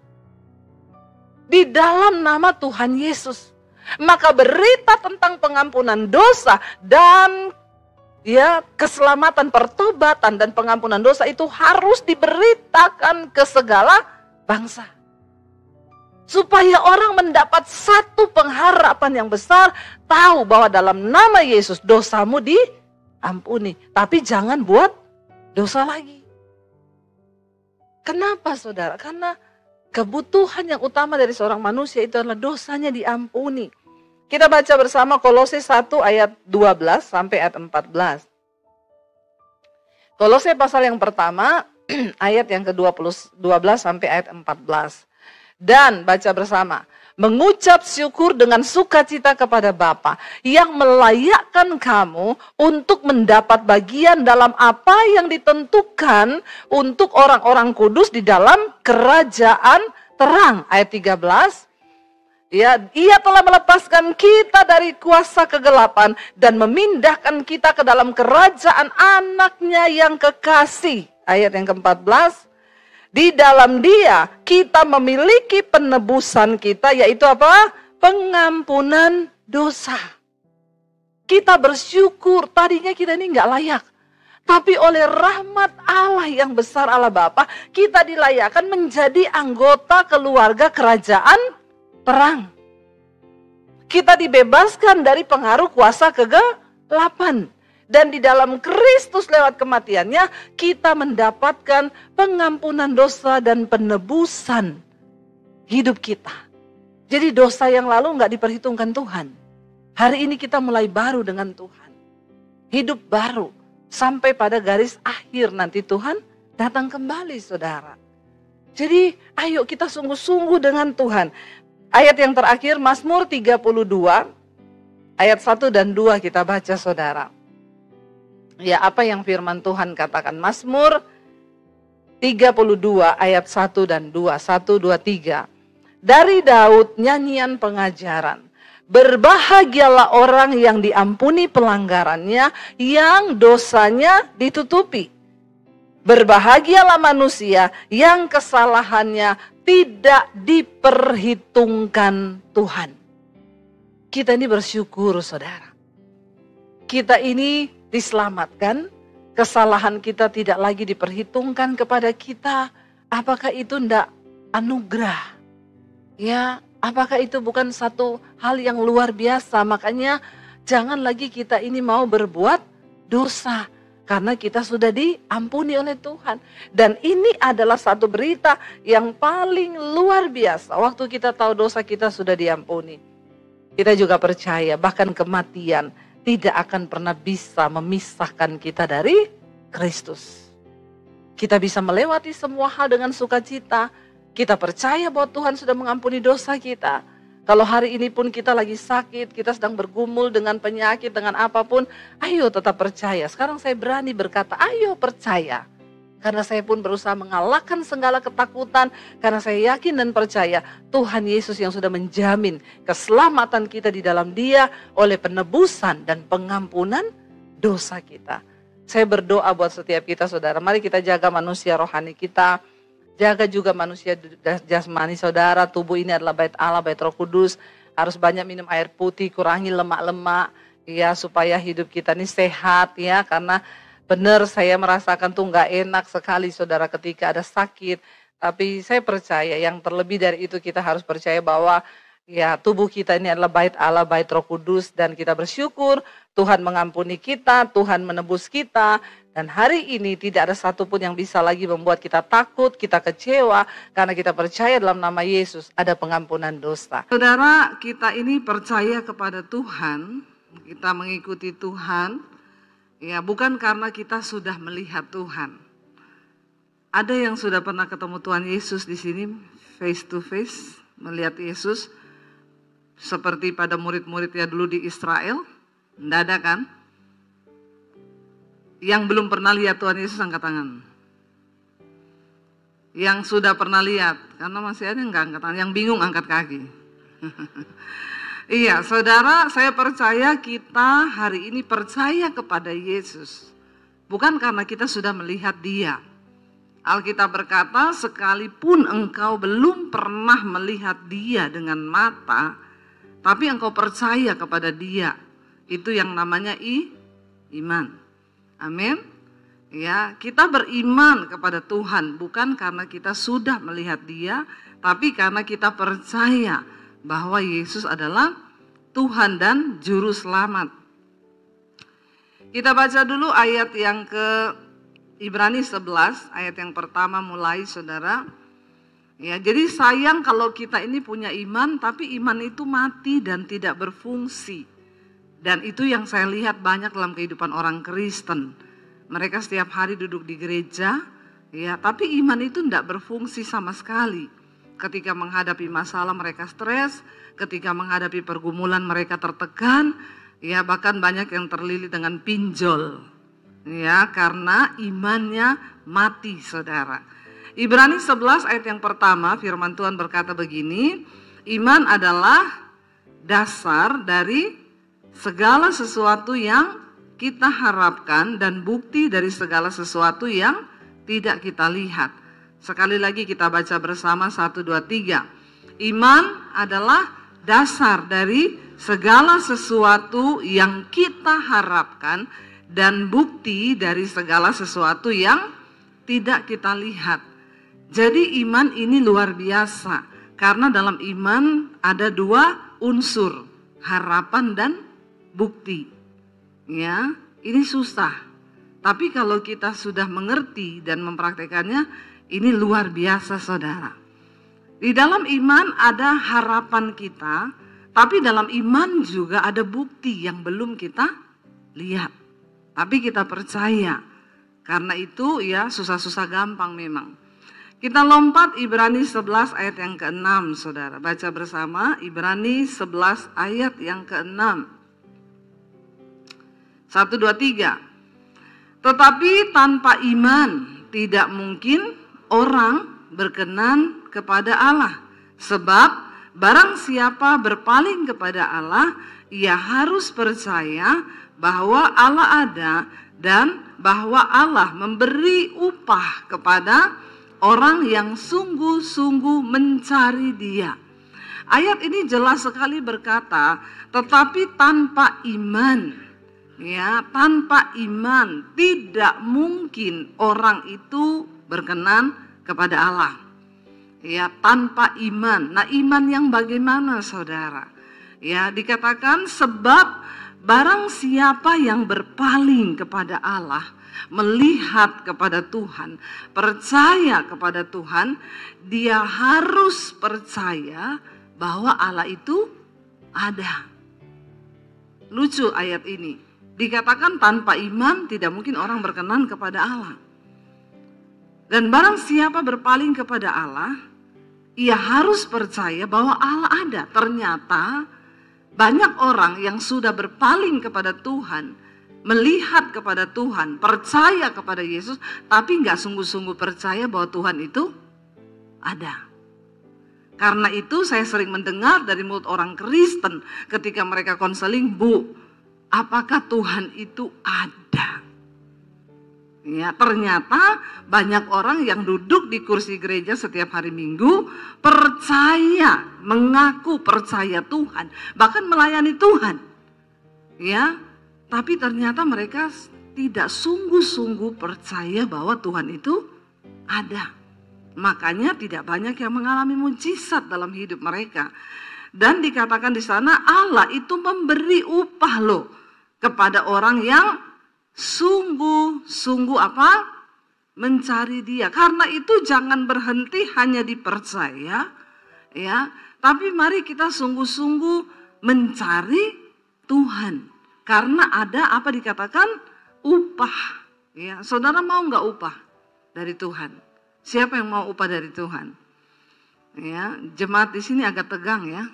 A: Di dalam nama Tuhan Yesus. Maka berita tentang pengampunan dosa dan ya keselamatan, pertobatan dan pengampunan dosa itu harus diberitakan ke segala bangsa. Supaya orang mendapat satu pengharapan yang besar, tahu bahwa dalam nama Yesus dosamu diampuni. Tapi jangan buat dosa lagi. Kenapa saudara? Karena kebutuhan yang utama dari seorang manusia itu adalah dosanya diampuni. Kita baca bersama Kolose 1 ayat 12 sampai ayat 14. Kolose pasal yang pertama ayat yang ke-12 sampai ayat 14. Dan baca bersama. Mengucap syukur dengan sukacita kepada Bapa yang melayakkan kamu untuk mendapat bagian dalam apa yang ditentukan untuk orang-orang kudus di dalam kerajaan terang. Ayat 13. Ya, ia telah melepaskan kita dari kuasa kegelapan dan memindahkan kita ke dalam kerajaan anaknya yang kekasih. Ayat yang ke-14. Di dalam dia kita memiliki penebusan kita, yaitu apa? Pengampunan dosa. Kita bersyukur, tadinya kita ini nggak layak. Tapi oleh rahmat Allah yang besar, Allah Bapa, kita dilayakkan menjadi anggota keluarga kerajaan terang. Kita dibebaskan dari pengaruh kuasa kegelapan. Dan di dalam Kristus lewat kematiannya, kita mendapatkan pengampunan dosa dan penebusan hidup kita. Jadi dosa yang lalu nggak diperhitungkan Tuhan. Hari ini kita mulai baru dengan Tuhan. Hidup baru. Sampai pada garis akhir nanti Tuhan datang kembali, saudara. Jadi ayo kita sungguh-sungguh dengan Tuhan. Ayat yang terakhir, Mazmur 32, ayat 1 dan 2 kita baca, saudara. Ya, apa yang firman Tuhan katakan? Mazmur 32 ayat 1 dan 2. 1, 2, 3. Dari Daud nyanyian pengajaran. Berbahagialah orang yang diampuni pelanggarannya, yang dosanya ditutupi. Berbahagialah manusia yang kesalahannya tidak diperhitungkan Tuhan. Kita ini bersyukur, saudara. Kita ini diselamatkan, kesalahan kita tidak lagi diperhitungkan kepada kita. Apakah itu tidak anugerah? Ya, apakah itu bukan satu hal yang luar biasa? Makanya jangan lagi kita ini mau berbuat dosa. Karena kita sudah diampuni oleh Tuhan. Dan ini adalah satu berita yang paling luar biasa. Waktu kita tahu dosa kita sudah diampuni. Kita juga percaya bahkan kematian tidak akan pernah bisa memisahkan kita dari Kristus. Kita bisa melewati semua hal dengan sukacita. Kita percaya bahwa Tuhan sudah mengampuni dosa kita. Kalau hari ini pun kita lagi sakit, kita sedang bergumul dengan penyakit, dengan apapun, ayo tetap percaya. Sekarang saya berani berkata, ayo percaya. Karena saya pun berusaha mengalahkan segala ketakutan, karena saya yakin dan percaya Tuhan Yesus yang sudah menjamin keselamatan kita di dalam Dia oleh penebusan dan pengampunan dosa kita. Saya berdoa buat setiap kita, saudara. Mari kita jaga manusia rohani kita. Jaga juga manusia jasmani, saudara. Tubuh ini adalah bait Allah, bait Roh Kudus. Harus banyak minum air putih, kurangi lemak-lemak, ya, supaya hidup kita ini sehat, ya. Karena benar saya merasakan tuh nggak enak sekali, saudara, ketika ada sakit. Tapi saya percaya yang terlebih dari itu kita harus percaya bahwa ya tubuh kita ini adalah bait Allah, bait Roh Kudus, dan kita bersyukur Tuhan mengampuni kita, Tuhan menebus kita. Dan hari ini tidak ada satupun yang bisa lagi membuat kita takut, kita kecewa, karena kita percaya dalam nama Yesus ada pengampunan dosa. Saudara, kita ini percaya kepada Tuhan, kita mengikuti Tuhan, ya bukan karena kita sudah melihat Tuhan. Ada yang sudah pernah ketemu Tuhan Yesus di sini, face to face, melihat Yesus, seperti pada murid-muridnya dulu di Israel? Tidak ada kan? Yang belum pernah lihat Tuhan Yesus angkat tangan. Yang sudah pernah lihat, karena masih ada yang nggak angkat tangan, yang bingung angkat kaki. Iya, saudara, saya percaya kita hari ini percaya kepada Yesus. Bukan karena kita sudah melihat Dia. Alkitab berkata, sekalipun engkau belum pernah melihat Dia dengan mata, tapi engkau percaya kepada Dia. Itu yang namanya iman. Amin. Ya, kita beriman kepada Tuhan bukan karena kita sudah melihat Dia, tapi karena kita percaya bahwa Yesus adalah Tuhan dan Juru Selamat. Kita baca dulu ayat yang ke Ibrani 11, ayat yang pertama mulai, saudara. Ya, jadi sayang kalau kita ini punya iman, tapi iman itu mati dan tidak berfungsi. Dan itu yang saya lihat banyak dalam kehidupan orang Kristen. Mereka setiap hari duduk di gereja, ya, tapi iman itu tidak berfungsi sama sekali. Ketika menghadapi masalah mereka stres, ketika menghadapi pergumulan mereka tertekan, ya bahkan banyak yang terlilit dengan pinjol. Ya, karena imannya mati, saudara. Ibrani 11 ayat yang pertama, firman Tuhan berkata begini, iman adalah dasar dari segala sesuatu yang kita harapkan dan bukti dari segala sesuatu yang tidak kita lihat. Sekali lagi kita baca bersama 1, 2, 3. Iman adalah dasar dari segala sesuatu yang kita harapkan dan bukti dari segala sesuatu yang tidak kita lihat. Jadi iman ini luar biasa, karena dalam iman ada dua unsur, harapan dan bukti. Ya, ini susah. Tapi kalau kita sudah mengerti dan mempraktekannya, ini luar biasa, saudara. Di dalam iman ada harapan kita, tapi dalam iman juga ada bukti yang belum kita lihat. Tapi kita percaya. Karena itu ya susah-susah gampang memang. Kita lompat Ibrani 11 ayat yang ke-6, saudara. Baca bersama Ibrani 11 ayat yang ke-6. 1, 2, 3. Tetapi tanpa iman tidak mungkin orang berkenan kepada Allah. Sebab barang siapa berpaling kepada Allah, ia harus percaya bahwa Allah ada dan bahwa Allah memberi upah kepada orang yang sungguh-sungguh mencari Dia. Ayat ini jelas sekali berkata, tetapi tanpa iman, ya, tanpa iman tidak mungkin orang itu berkenan kepada Allah. Ya, tanpa iman. Nah, iman yang bagaimana, saudara? Ya, dikatakan sebab barang siapa yang berpaling kepada Allah, melihat kepada Tuhan, percaya kepada Tuhan, dia harus percaya bahwa Allah itu ada. Lucu ayat ini. Dikatakan tanpa iman tidak mungkin orang berkenan kepada Allah. Dan barang siapa berpaling kepada Allah, ia harus percaya bahwa Allah ada. Ternyata banyak orang yang sudah berpaling kepada Tuhan, melihat kepada Tuhan, percaya kepada Yesus, tapi nggak sungguh-sungguh percaya bahwa Tuhan itu ada. Karena itu saya sering mendengar dari mulut orang Kristen ketika mereka konseling, Bu, apakah Tuhan itu ada? Ya, ternyata banyak orang yang duduk di kursi gereja setiap hari Minggu percaya, mengaku percaya Tuhan, bahkan melayani Tuhan. Ya, tapi ternyata mereka tidak sungguh-sungguh percaya bahwa Tuhan itu ada. Makanya tidak banyak yang mengalami mujizat dalam hidup mereka. Dan dikatakan di sana Allah itu memberi upah loh kepada orang yang sungguh-sungguh apa? Mencari Dia. Karena itu jangan berhenti hanya dipercaya, ya, tapi mari kita sungguh-sungguh mencari Tuhan. Karena ada apa dikatakan upah. Ya, saudara mau nggak upah dari Tuhan? Siapa yang mau upah dari Tuhan? Ya, jemaat di sini agak tegang ya.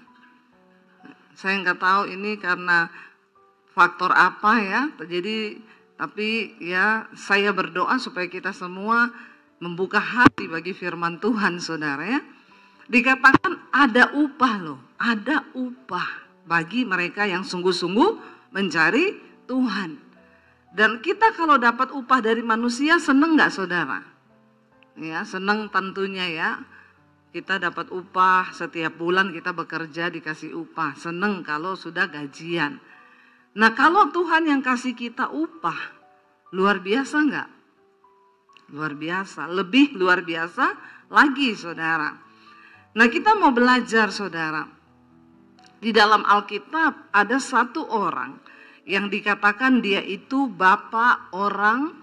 A: Saya nggak tahu ini karena faktor apa ya. Jadi tapi ya saya berdoa supaya kita semua membuka hati bagi firman Tuhan, saudara ya. Dikatakan ada upah loh, ada upah bagi mereka yang sungguh-sungguh mencari Tuhan. Dan kita kalau dapat upah dari manusia seneng nggak, saudara? Ya, seneng tentunya ya. Kita dapat upah setiap bulan, kita bekerja dikasih upah. Seneng kalau sudah gajian. Nah, kalau Tuhan yang kasih kita upah, luar biasa enggak? Luar biasa, lebih luar biasa lagi, saudara. Nah, kita mau belajar, saudara. Di dalam Alkitab ada satu orang yang dikatakan dia itu bapak orang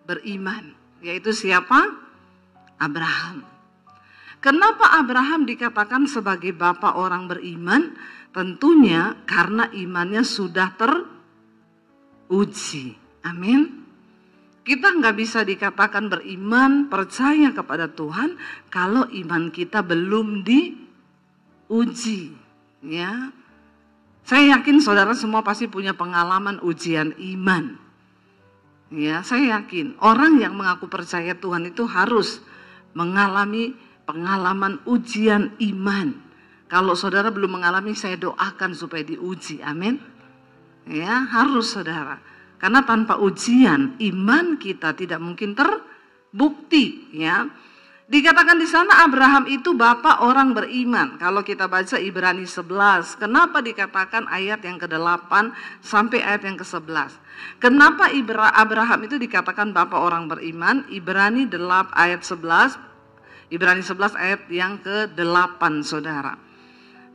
A: beriman. Yaitu siapa? Abraham. Kenapa Abraham dikatakan sebagai bapak orang beriman? Tentunya karena imannya sudah teruji. Amin. Kita nggak bisa dikatakan beriman, percaya kepada Tuhan kalau iman kita belum diuji. Ya, saya yakin saudara semua pasti punya pengalaman ujian iman. Ya, saya yakin orang yang mengaku percaya Tuhan itu harus mengalami pengalaman ujian iman. Kalau saudara belum mengalami, saya doakan supaya diuji. Amin. Ya, harus, saudara. Karena tanpa ujian, iman kita tidak mungkin terbukti. Ya, Dikatakan di sana Abraham itu bapak orang beriman. Kalau kita baca Ibrani 11, kenapa dikatakan ayat yang ke-8 sampai ayat yang ke-11? Kenapa Abraham itu dikatakan bapak orang beriman? Ibrani 8 ayat 11, Ibrani 11 ayat yang ke-8, saudara.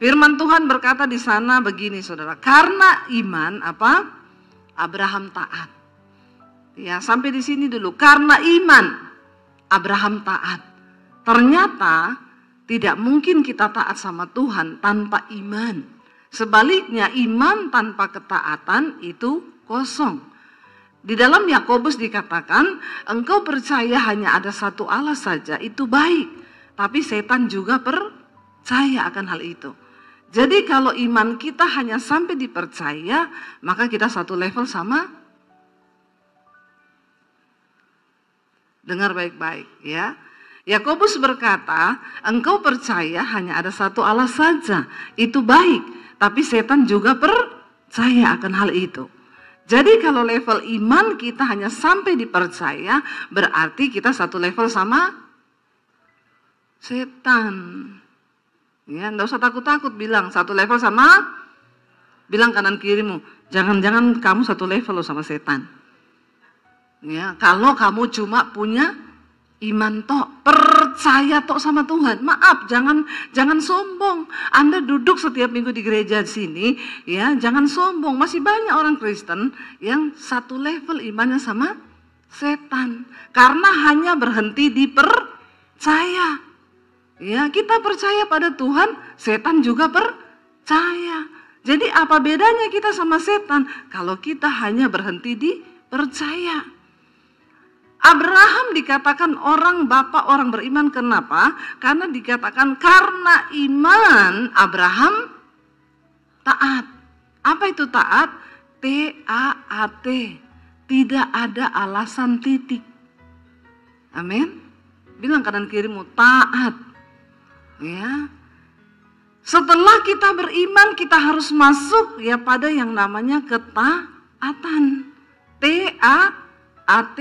A: Firman Tuhan berkata di sana begini, saudara. Karena iman apa? Abraham taat. Ya, sampai di sini dulu. Karena iman Abraham taat. Ternyata tidak mungkin kita taat sama Tuhan tanpa iman. Sebaliknya iman tanpa ketaatan itu kosong. Di dalam Yakobus dikatakan, engkau percaya hanya ada satu Allah saja, itu baik. Tapi setan juga percaya akan hal itu. Jadi kalau iman kita hanya sampai dipercaya, maka kita satu level sama. Dengar baik-baik ya. Yakobus berkata, engkau percaya hanya ada satu Allah saja, itu baik, tapi setan juga percaya akan hal itu. Jadi kalau level iman kita hanya sampai dipercaya, berarti kita satu level sama setan. Ya, enggak usah takut-takut bilang satu level sama, bilang kanan kirimu, jangan-jangan kamu satu level loh sama setan. Ya, kalau kamu cuma punya iman tok, percaya tok sama Tuhan. Maaf, jangan sombong. Anda duduk setiap minggu di gereja sini, ya, jangan sombong. Masih banyak orang Kristen yang satu level imannya sama setan. Karena hanya berhenti di percaya. Ya, kita percaya pada Tuhan, setan juga percaya. Jadi apa bedanya kita sama setan? Kalau kita hanya berhenti di percaya. Abraham dikatakan orang bapak orang beriman, kenapa? Karena dikatakan karena iman Abraham taat. Apa itu taat? T-A-A-T. Tidak ada alasan titik. Amin. Bilang kanan kirimu, taat. Ya. Setelah kita beriman, kita harus masuk ya pada yang namanya ketaatan. T-A-A-T.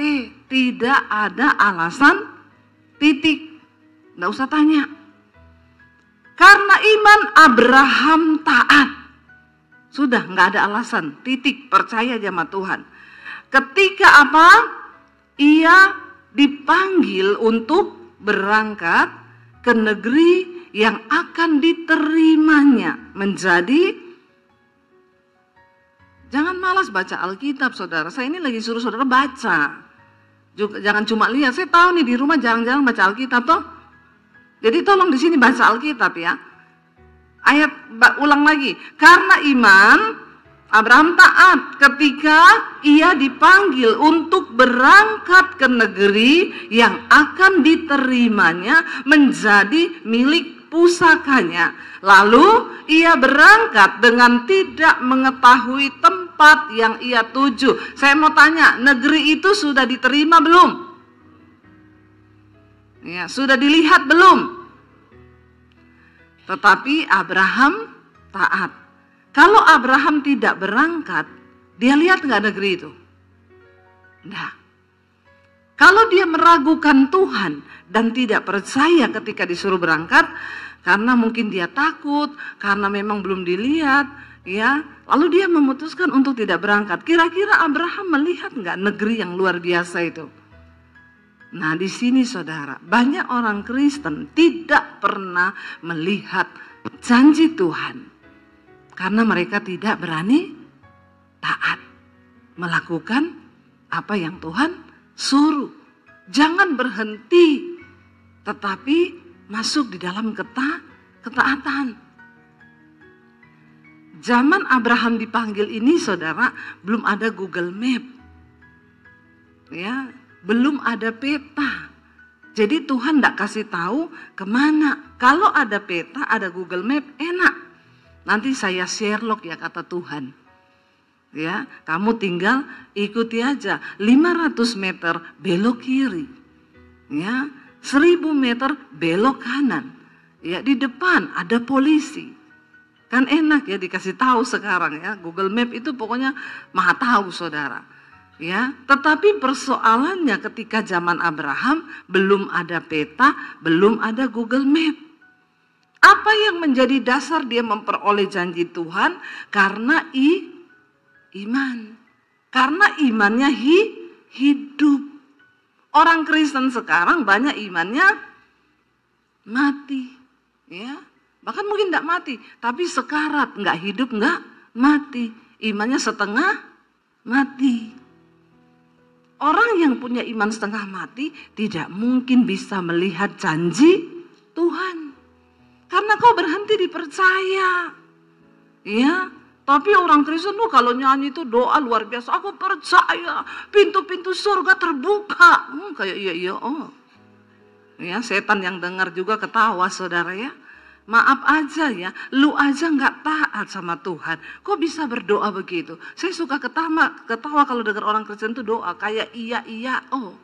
A: Tidak ada alasan titik. Nggak usah tanya. Karena iman Abraham taat. Sudah nggak ada alasan titik, percaya aja sama Tuhan. Ketika apa? Ia dipanggil untuk berangkat ke negeri yang akan diterimanya menjadi. Jangan malas baca Alkitab, saudara. Saya ini lagi suruh saudara baca. Jangan cuma lihat. Saya tahu nih di rumah jarang-jarang baca Alkitab toh. Jadi tolong di sini baca Alkitab ya. Ayat ulang lagi. Karena iman Abraham taat ketika ia dipanggil untuk berangkat ke negeri yang akan diterimanya menjadi milik pusakanya. Lalu ia berangkat dengan tidak mengetahui tempat yang ia tuju. Saya mau tanya, negeri itu sudah diterima belum? Ya, sudah dilihat belum? Tetapi Abraham taat. Kalau Abraham tidak berangkat, dia lihat nggak negeri itu? Nah, kalau dia meragukan Tuhan dan tidak percaya ketika disuruh berangkat, karena mungkin dia takut, karena memang belum dilihat, ya, lalu dia memutuskan untuk tidak berangkat. Kira-kira Abraham melihat nggak negeri yang luar biasa itu? Nah, di sini saudara, banyak orang Kristen tidak pernah melihat janji Tuhan karena mereka tidak berani taat melakukan apa yang Tuhan suruh. Jangan berhenti, tetapi masuk di dalam ketaatan. Zaman Abraham dipanggil ini, saudara, belum ada Google Map, ya, belum ada peta. Jadi Tuhan tidak kasih tahu kemana. Kalau ada peta, ada Google Map, enak. Nanti saya Sherlock ya kata Tuhan. Ya, kamu tinggal ikuti aja. 500 meter belok kiri. Ya. 1000 meter belok kanan. Ya, di depan ada polisi. Kan enak ya dikasih tahu sekarang ya. Google Map itu pokoknya maha tahu, saudara. Ya, tetapi persoalannya ketika zaman Abraham belum ada peta, belum ada Google Map. Apa yang menjadi dasar dia memperoleh janji Tuhan? Karena iman. Karena imannya hidup. Orang Kristen sekarang banyak imannya mati, ya. Bahkan mungkin tidak mati, tapi sekarat, nggak hidup, nggak mati. Imannya setengah mati. Orang yang punya iman setengah mati tidak mungkin bisa melihat janji Tuhan. Karena kau berhenti dipercaya. Ya, tapi orang Kristen kalau nyanyi itu doa luar biasa. Aku percaya pintu-pintu surga terbuka. Kayak iya, oh. Ya, setan yang dengar juga ketawa, saudara ya. Maaf aja ya, lu aja nggak taat sama Tuhan. Kok bisa berdoa begitu? Saya suka ketawa kalau dengar orang Kristen itu doa kayak iya, oh.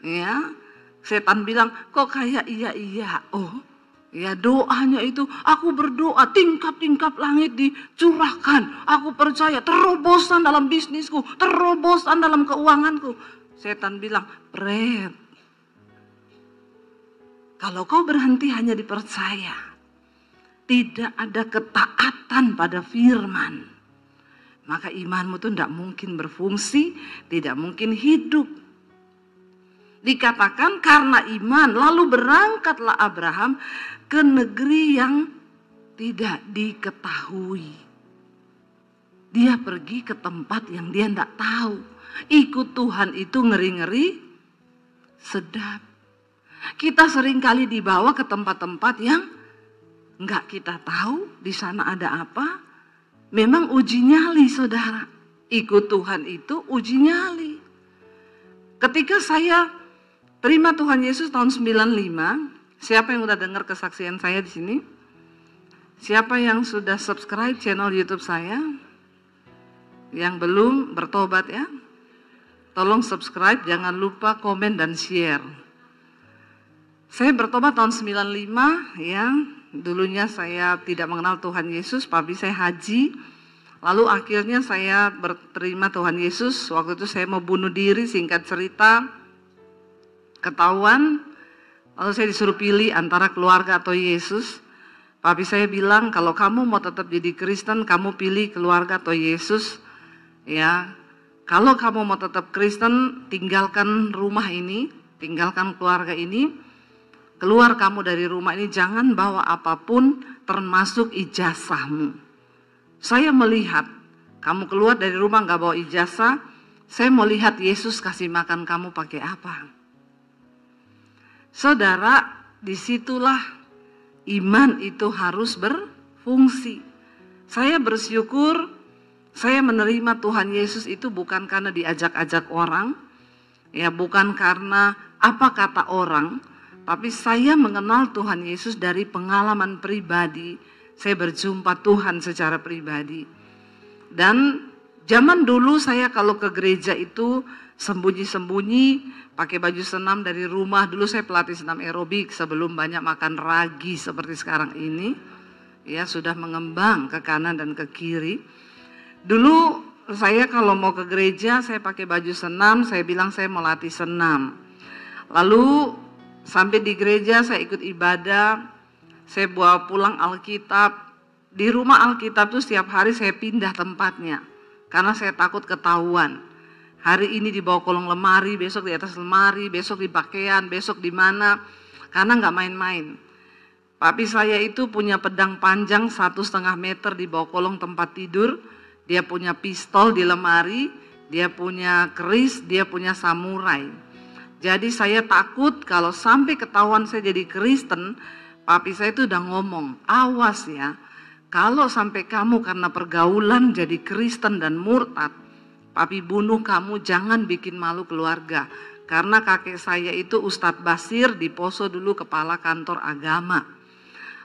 A: Ya, setan bilang kok kayak iya, oh. Ya, doanya itu aku berdoa tingkap-tingkap langit dicurahkan. Aku percaya terobosan dalam bisnisku, terobosan dalam keuanganku. Setan bilang, "Pret, kalau kau berhenti hanya dipercaya, tidak ada ketaatan pada firman, maka imanmu itu tidak mungkin berfungsi, tidak mungkin hidup." Dikatakan karena iman, lalu berangkatlah Abraham ke negeri yang tidak diketahui. Dia pergi ke tempat yang dia tidak tahu. Ikut Tuhan itu ngeri-ngeri sedap. Kita seringkali dibawa ke tempat-tempat yang nggak kita tahu di sana ada apa. Memang uji nyali, saudara. Ikut Tuhan itu uji nyali. Ketika saya terima Tuhan Yesus tahun 95, siapa yang udah dengar kesaksian saya di sini? Siapa yang sudah subscribe channel YouTube saya? Yang belum bertobat ya? Tolong subscribe, jangan lupa komen dan share. Saya bertobat tahun 95 ya. Dulunya saya tidak mengenal Tuhan Yesus, tapi saya haji. Lalu akhirnya saya berterima Tuhan Yesus. Waktu itu saya mau bunuh diri, singkat cerita. Ketahuan, lalu saya disuruh pilih antara keluarga atau Yesus. Papi saya bilang, kalau kamu mau tetap jadi Kristen, kamu pilih keluarga atau Yesus. Ya, kalau kamu mau tetap Kristen, tinggalkan rumah ini, tinggalkan keluarga ini, keluar kamu dari rumah ini, jangan bawa apapun termasuk ijazahmu. Saya melihat, kamu keluar dari rumah nggak bawa ijazah, saya mau lihat Yesus kasih makan kamu pakai apa. Saudara, disitulah iman itu harus berfungsi. Saya bersyukur, saya menerima Tuhan Yesus itu bukan karena diajak-ajak orang, ya bukan karena apa kata orang, tapi saya mengenal Tuhan Yesus dari pengalaman pribadi. Saya berjumpa Tuhan secara pribadi. Dan zaman dulu saya kalau ke gereja itu sembunyi-sembunyi, pakai baju senam dari rumah. Dulu saya pelatih senam aerobik sebelum banyak makan ragi seperti sekarang ini. Ya, sudah mengembang ke kanan dan ke kiri. Dulu saya kalau mau ke gereja, saya pakai baju senam, saya bilang saya mau latih senam. Lalu sampai di gereja saya ikut ibadah, saya bawa pulang Alkitab. Di rumah Alkitab tuh setiap hari saya pindah tempatnya. Karena saya takut ketahuan. Hari ini di bawah kolong lemari, besok di atas lemari, besok di pakaian, besok di mana. Karena nggak main-main. Papi saya itu punya pedang panjang 1,5 meter di bawah kolong tempat tidur. Dia punya pistol di lemari, dia punya keris, dia punya samurai. Jadi saya takut kalau sampai ketahuan saya jadi Kristen, papi saya itu udah ngomong, awas ya. Kalau sampai kamu karena pergaulan jadi Kristen dan murtad, papi bunuh kamu, jangan bikin malu keluarga. Karena kakek saya itu Ustadz Basir di Poso dulu kepala kantor agama.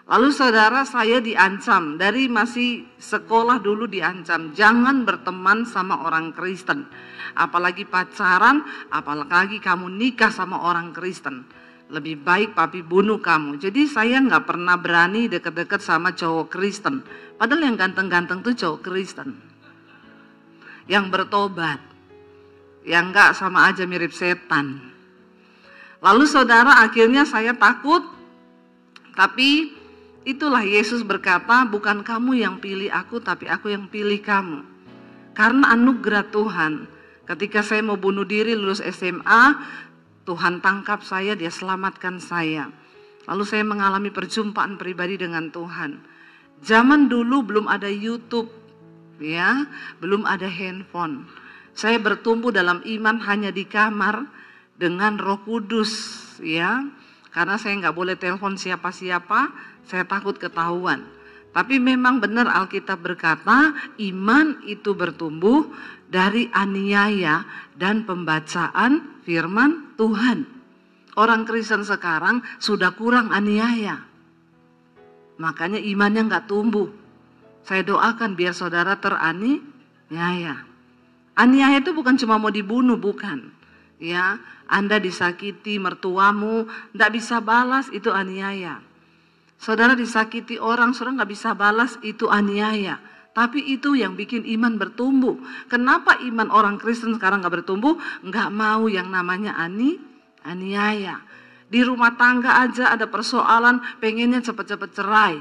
A: Lalu saudara, saya diancam, dari masih sekolah dulu diancam, jangan berteman sama orang Kristen. Apalagi pacaran, apalagi kamu nikah sama orang Kristen. Lebih baik papi bunuh kamu. Jadi saya nggak pernah berani deket-deket sama cowok Kristen. Padahal yang ganteng-ganteng tuh cowok Kristen. Yang bertobat. yang enggak sama aja mirip setan. Lalu saudara, akhirnya saya takut, tapi itulah Yesus berkata, bukan kamu yang pilih aku, tapi aku yang pilih kamu. Karena anugerah Tuhan, ketika saya mau bunuh diri lulus SMA, Tuhan tangkap saya, Dia selamatkan saya. Lalu saya mengalami perjumpaan pribadi dengan Tuhan. Zaman dulu belum ada YouTube, ya, belum ada handphone. Saya bertumbuh dalam iman hanya di kamar dengan Roh Kudus, ya. Karena saya nggak boleh telepon siapa-siapa, saya takut ketahuan. Tapi memang benar Alkitab berkata, iman itu bertumbuh dari aniaya dan pembacaan firman Tuhan. Orang Kristen sekarang sudah kurang aniaya, makanya imannya nggak tumbuh. Saya doakan biar saudara teraniaya. Aniaya itu bukan cuma mau dibunuh, bukan. Ya, Anda disakiti mertuamu, nggak bisa balas, itu aniaya. Saudara disakiti orang, saudara nggak bisa balas, itu aniaya. Tapi itu yang bikin iman bertumbuh. Kenapa iman orang Kristen sekarang nggak bertumbuh? Nggak mau yang namanya aniaya. Di rumah tangga aja ada persoalan, pengennya cepet-cepet cerai.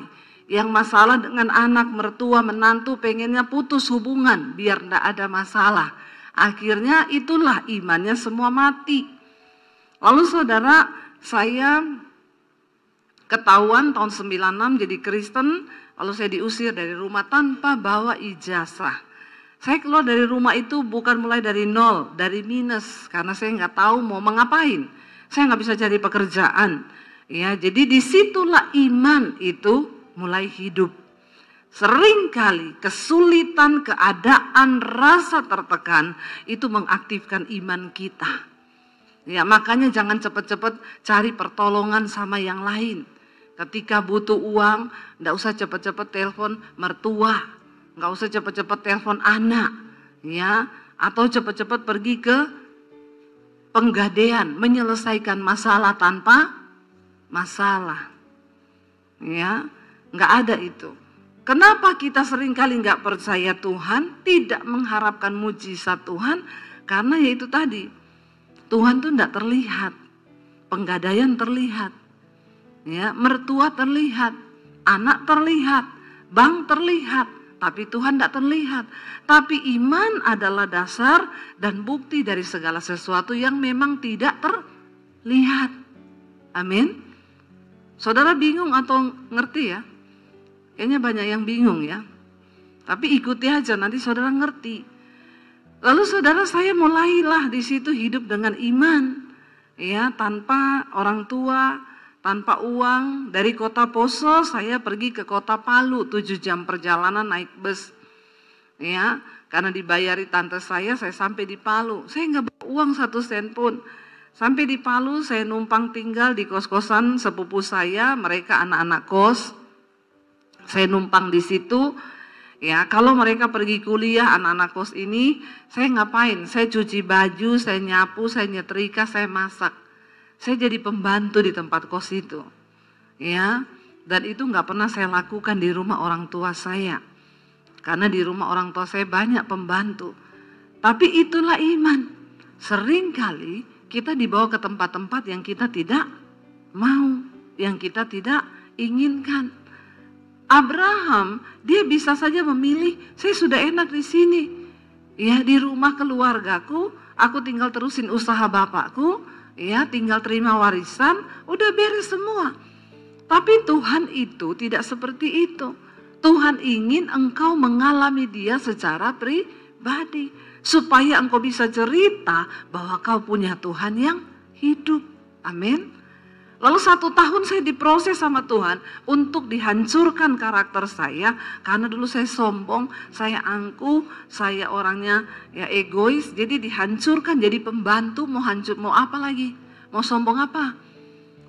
A: Yang masalah dengan anak, mertua, menantu, pengennya putus hubungan biar nggak ada masalah. Akhirnya itulah imannya semua mati. Lalu saudara, saya ketahuan tahun 96 jadi Kristen, lalu saya diusir dari rumah tanpa bawa ijazah. Saya keluar dari rumah itu bukan mulai dari nol, dari minus, karena saya nggak tahu mau mengapain. Saya nggak bisa cari pekerjaan. Ya, jadi disitulah iman itu mulai hidup. Seringkali kesulitan, keadaan, rasa tertekan itu mengaktifkan iman kita. Ya, makanya jangan cepat-cepat cari pertolongan sama yang lain. Ketika butuh uang, enggak usah cepat-cepat telepon mertua, enggak usah cepat-cepat telepon anak, ya, atau cepat-cepat pergi ke penggadean menyelesaikan masalah tanpa masalah. Ya, enggak ada itu. Kenapa kita seringkali nggak percaya Tuhan, tidak mengharapkan mujizat Tuhan? Karena yaitu tadi, Tuhan tuh nggak terlihat, penggadaian terlihat, ya, mertua terlihat, anak terlihat, bank terlihat, tapi Tuhan nggak terlihat. Tapi iman adalah dasar dan bukti dari segala sesuatu yang memang tidak terlihat. Amin. Saudara bingung atau ngerti ya? Kayaknya banyak yang bingung ya. Tapi ikuti aja, nanti saudara ngerti. Lalu saudara, saya mulailah di situ hidup dengan iman. Ya, tanpa orang tua, tanpa uang. Dari kota Poso saya pergi ke kota Palu, 7 jam perjalanan naik bus. Ya, karena dibayari tante saya sampai di Palu. Saya nggak bawa uang 1 sen pun. Sampai di Palu saya numpang tinggal di kos-kosan sepupu saya, mereka anak-anak kos. Saya numpang di situ, ya. Kalau mereka pergi kuliah, anak-anak kos ini, saya ngapain? Saya cuci baju, saya nyapu, saya nyetrika, saya masak. Saya jadi pembantu di tempat kos itu, ya. Dan itu nggak pernah saya lakukan di rumah orang tua saya, karena di rumah orang tua saya banyak pembantu. Tapi itulah iman. Seringkali kita dibawa ke tempat-tempat yang kita tidak mau, yang kita tidak inginkan. Abraham, dia bisa saja memilih, saya sudah enak di sini. Ya, di rumah keluargaku, aku tinggal terusin usaha bapakku, ya, tinggal terima warisan, udah beres semua. Tapi Tuhan itu tidak seperti itu. Tuhan ingin engkau mengalami Dia secara pribadi, supaya engkau bisa cerita bahwa kau punya Tuhan yang hidup. Amin. Lalu 1 tahun saya diproses sama Tuhan untuk dihancurkan karakter saya. Karena dulu saya sombong, saya angkuh, saya orangnya ya egois. Jadi dihancurkan jadi pembantu, mau apa lagi? Mau sombong apa?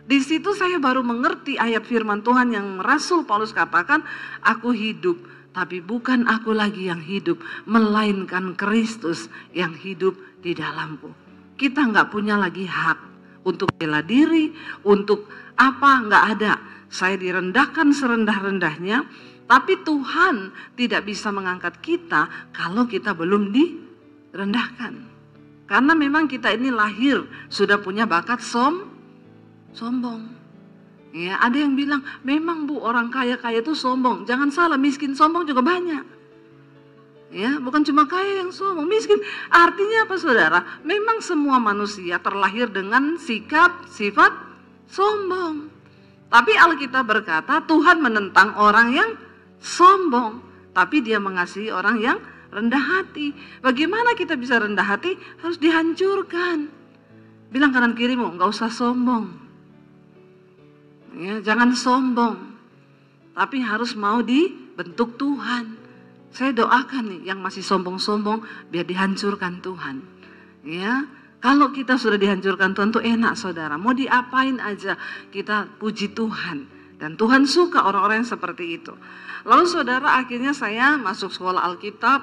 A: Di situ saya baru mengerti ayat firman Tuhan yang Rasul Paulus katakan, aku hidup, tapi bukan aku lagi yang hidup, melainkan Kristus yang hidup di dalamku. Kita nggak punya lagi hak untuk bela diri, untuk apa, nggak ada. Saya direndahkan serendah-rendahnya, tapi Tuhan tidak bisa mengangkat kita kalau kita belum direndahkan. Karena memang kita ini lahir sudah punya bakat sombong. Ya, ada yang bilang, memang Bu, orang kaya-kaya itu sombong. Jangan salah, miskin sombong juga banyak. Ya, bukan cuma kaya yang sombong, miskin. Artinya apa, saudara? Memang semua manusia terlahir dengan sikap, sifat sombong. Tapi Alkitab berkata, Tuhan menentang orang yang sombong, tapi Dia mengasihi orang yang rendah hati. Bagaimana kita bisa rendah hati? Harus dihancurkan. Bilang kanan kirimu, nggak usah sombong. Ya, jangan sombong, tapi harus mau dibentuk Tuhan. Saya doakan nih yang masih sombong-sombong biar dihancurkan Tuhan. Ya, kalau kita sudah dihancurkan Tuhan tuh enak, saudara. Mau diapain aja kita puji Tuhan, dan Tuhan suka orang-orang yang seperti itu. Lalu saudara, akhirnya saya masuk sekolah Alkitab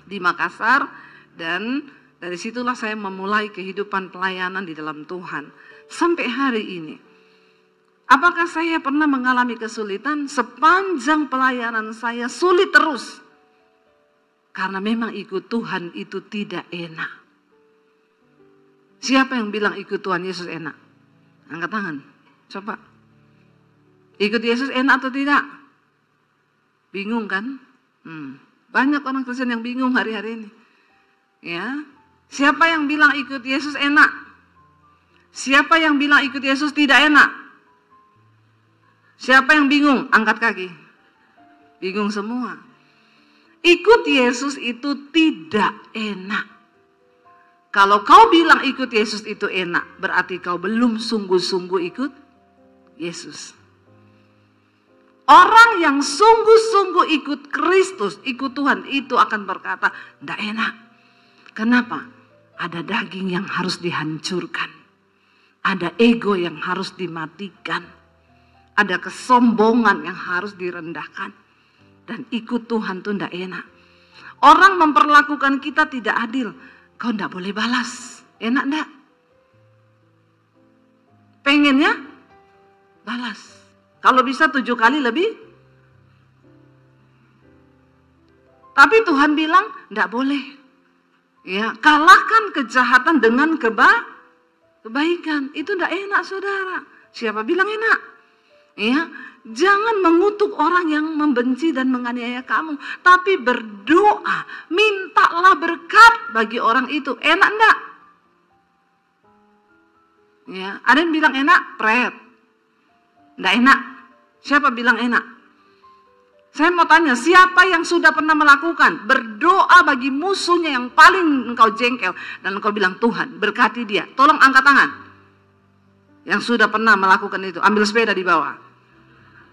A: di Makassar, dan dari situlah saya memulai kehidupan pelayanan di dalam Tuhan sampai hari ini. Apakah saya pernah mengalami kesulitan? Sepanjang pelayanan saya sulit terus. Karena memang ikut Tuhan itu tidak enak. Siapa yang bilang ikut Tuhan Yesus enak? Angkat tangan, coba. Ikut Yesus enak atau tidak? Bingung kan? Banyak orang Kristen yang bingung hari-hari ini. Ya, siapa yang bilang ikut Yesus enak? Siapa yang bilang ikut Yesus tidak enak? Siapa yang bingung? Angkat kaki. Bingung semua. Ikut Yesus itu tidak enak. Kalau kau bilang ikut Yesus itu enak, berarti kau belum sungguh-sungguh ikut Yesus. Orang yang sungguh-sungguh ikut Kristus, ikut Tuhan, itu akan berkata, tidak enak. Kenapa? Ada daging yang harus dihancurkan. Ada ego yang harus dimatikan. Ada kesombongan yang harus direndahkan. Dan ikut Tuhan itu tidak enak. Orang memperlakukan kita tidak adil. Kau tidak boleh balas. Enak tidak? Pengennya balas. Kalau bisa 7 kali lebih. Tapi Tuhan bilang tidak boleh. Ya, kalahkan kejahatan dengan kebaikan. Itu tidak enak, saudara. Siapa bilang enak? Ya, jangan mengutuk orang yang membenci dan menganiaya kamu, tapi berdoa, mintalah berkat bagi orang itu. Enak enggak? Ya, ada yang bilang enak, pret. Enggak enak. Siapa bilang enak? Saya mau tanya, siapa yang sudah pernah melakukan berdoa bagi musuhnya yang paling engkau jengkel dan engkau bilang, Tuhan berkati dia. Tolong angkat tangan. Yang sudah pernah melakukan itu, ambil sepeda di bawah.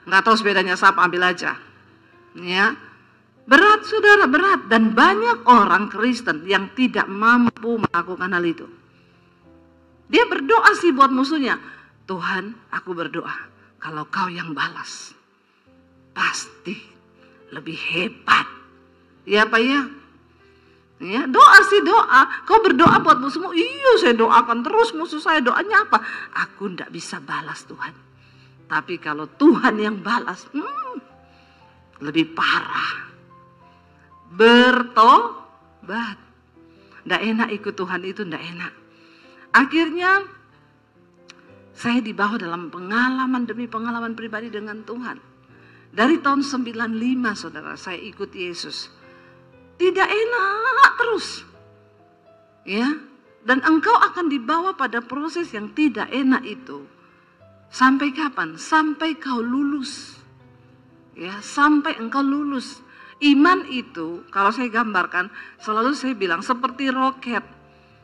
A: Nggak tahu sepedanya siapa, ambil aja. Ya, berat saudara, berat. Dan banyak orang Kristen yang tidak mampu melakukan hal itu. Dia berdoa sih buat musuhnya. Tuhan, aku berdoa, kalau kau yang balas, pasti lebih hebat. Ya apa ya? Ya, doa sih doa. Kau berdoa buat musuhmu. Iya, saya doakan terus musuh saya. Doanya apa? Aku tidak bisa balas Tuhan. Tapi kalau Tuhan yang balas, lebih parah. Bertobat. Tidak enak ikut Tuhan itu, tidak enak. Akhirnya saya dibawa dalam pengalaman demi pengalaman pribadi dengan Tuhan. Dari tahun 95, saudara, saya ikut Yesus. Tidak enak terus. Ya, dan engkau akan dibawa pada proses yang tidak enak itu. Sampai kapan? Sampai kau lulus. Ya, sampai engkau lulus. Iman itu, kalau saya gambarkan, selalu saya bilang seperti roket.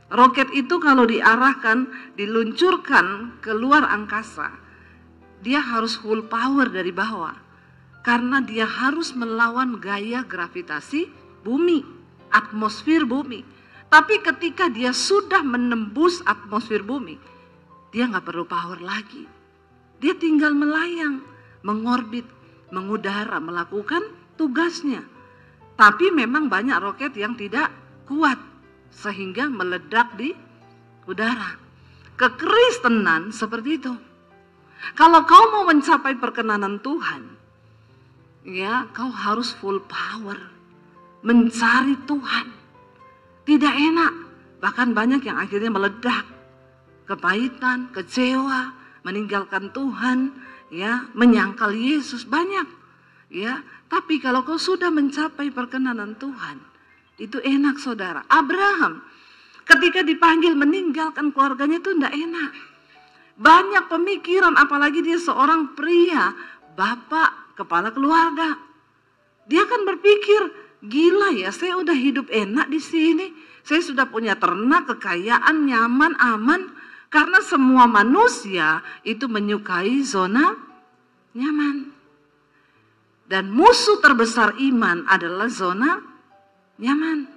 A: Roket itu kalau diarahkan, diluncurkan keluar angkasa, dia harus full power dari bawah. Karena dia harus melawan gaya gravitasi bumi, atmosfer bumi. Tapi ketika dia sudah menembus atmosfer bumi, dia nggak perlu power lagi. Dia tinggal melayang, mengorbit, mengudara, melakukan tugasnya. Tapi memang banyak roket yang tidak kuat, sehingga meledak di udara. Kekristenan seperti itu. Kalau kau mau mencapai perkenanan Tuhan, ya, kau harus full power, mencari Tuhan. Tidak enak, Bahkan banyak yang akhirnya meledak, kepahitan, kecewa, meninggalkan Tuhan, ya, menyangkal Yesus, banyak, ya. Tapi kalau kau sudah mencapai perkenanan Tuhan, itu enak, saudara. Abraham ketika dipanggil meninggalkan keluarganya itu tidak enak. Banyak pemikiran, apalagi dia seorang pria, bapak, kepala keluarga. Dia kan berpikir, gila ya, saya udah hidup enak di sini. Saya sudah punya ternak, kekayaan, nyaman, aman. Karena semua manusia itu menyukai zona nyaman. Dan musuh terbesar iman adalah zona nyaman.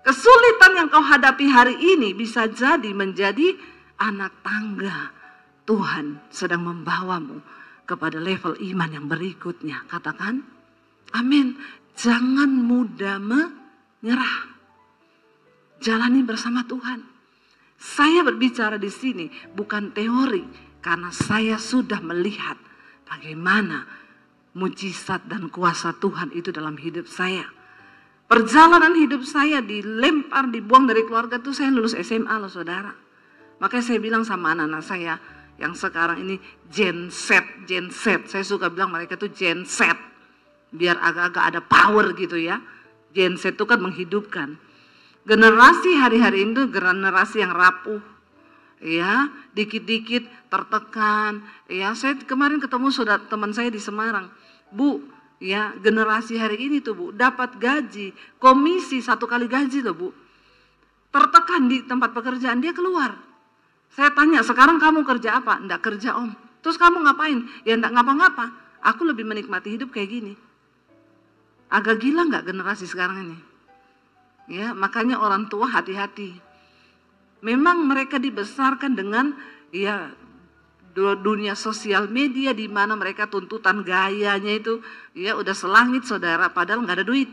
A: Kesulitan yang kau hadapi hari ini bisa jadi menjadi anak tangga. Tuhan sedang membawamu kepada level iman yang berikutnya. Katakan, amin. Jangan mudah menyerah. Jalani bersama Tuhan. Saya berbicara di sini bukan teori, karena saya sudah melihat bagaimana mujizat dan kuasa Tuhan itu dalam hidup saya. Perjalanan hidup saya dilempar, dibuang dari keluarga itu saya lulus SMA loh, saudara. Makanya saya bilang sama anak-anak saya yang sekarang ini Gen Z. Saya suka bilang mereka itu Gen Z. Biar agak-agak ada power gitu ya. Gen Z itu kan menghidupkan. Generasi hari-hari itu generasi yang rapuh, ya, dikit-dikit tertekan, ya. Saya kemarin ketemu saudara teman saya di Semarang, Bu, ya, generasi hari ini tuh Bu, dapat gaji, komisi 1 kali gaji loh Bu, tertekan di tempat pekerjaan, dia keluar. Saya tanya, sekarang kamu kerja apa? Enggak kerja Om. Terus kamu ngapain? Ya enggak ngapa-ngapa, aku lebih menikmati hidup kayak gini. Agak gila enggak generasi sekarang ini? Ya, makanya orang tua hati-hati. Memang mereka dibesarkan dengan ya dunia sosial media di mana mereka tuntutan gayanya itu ya udah selangit, saudara, padahal nggak ada duit.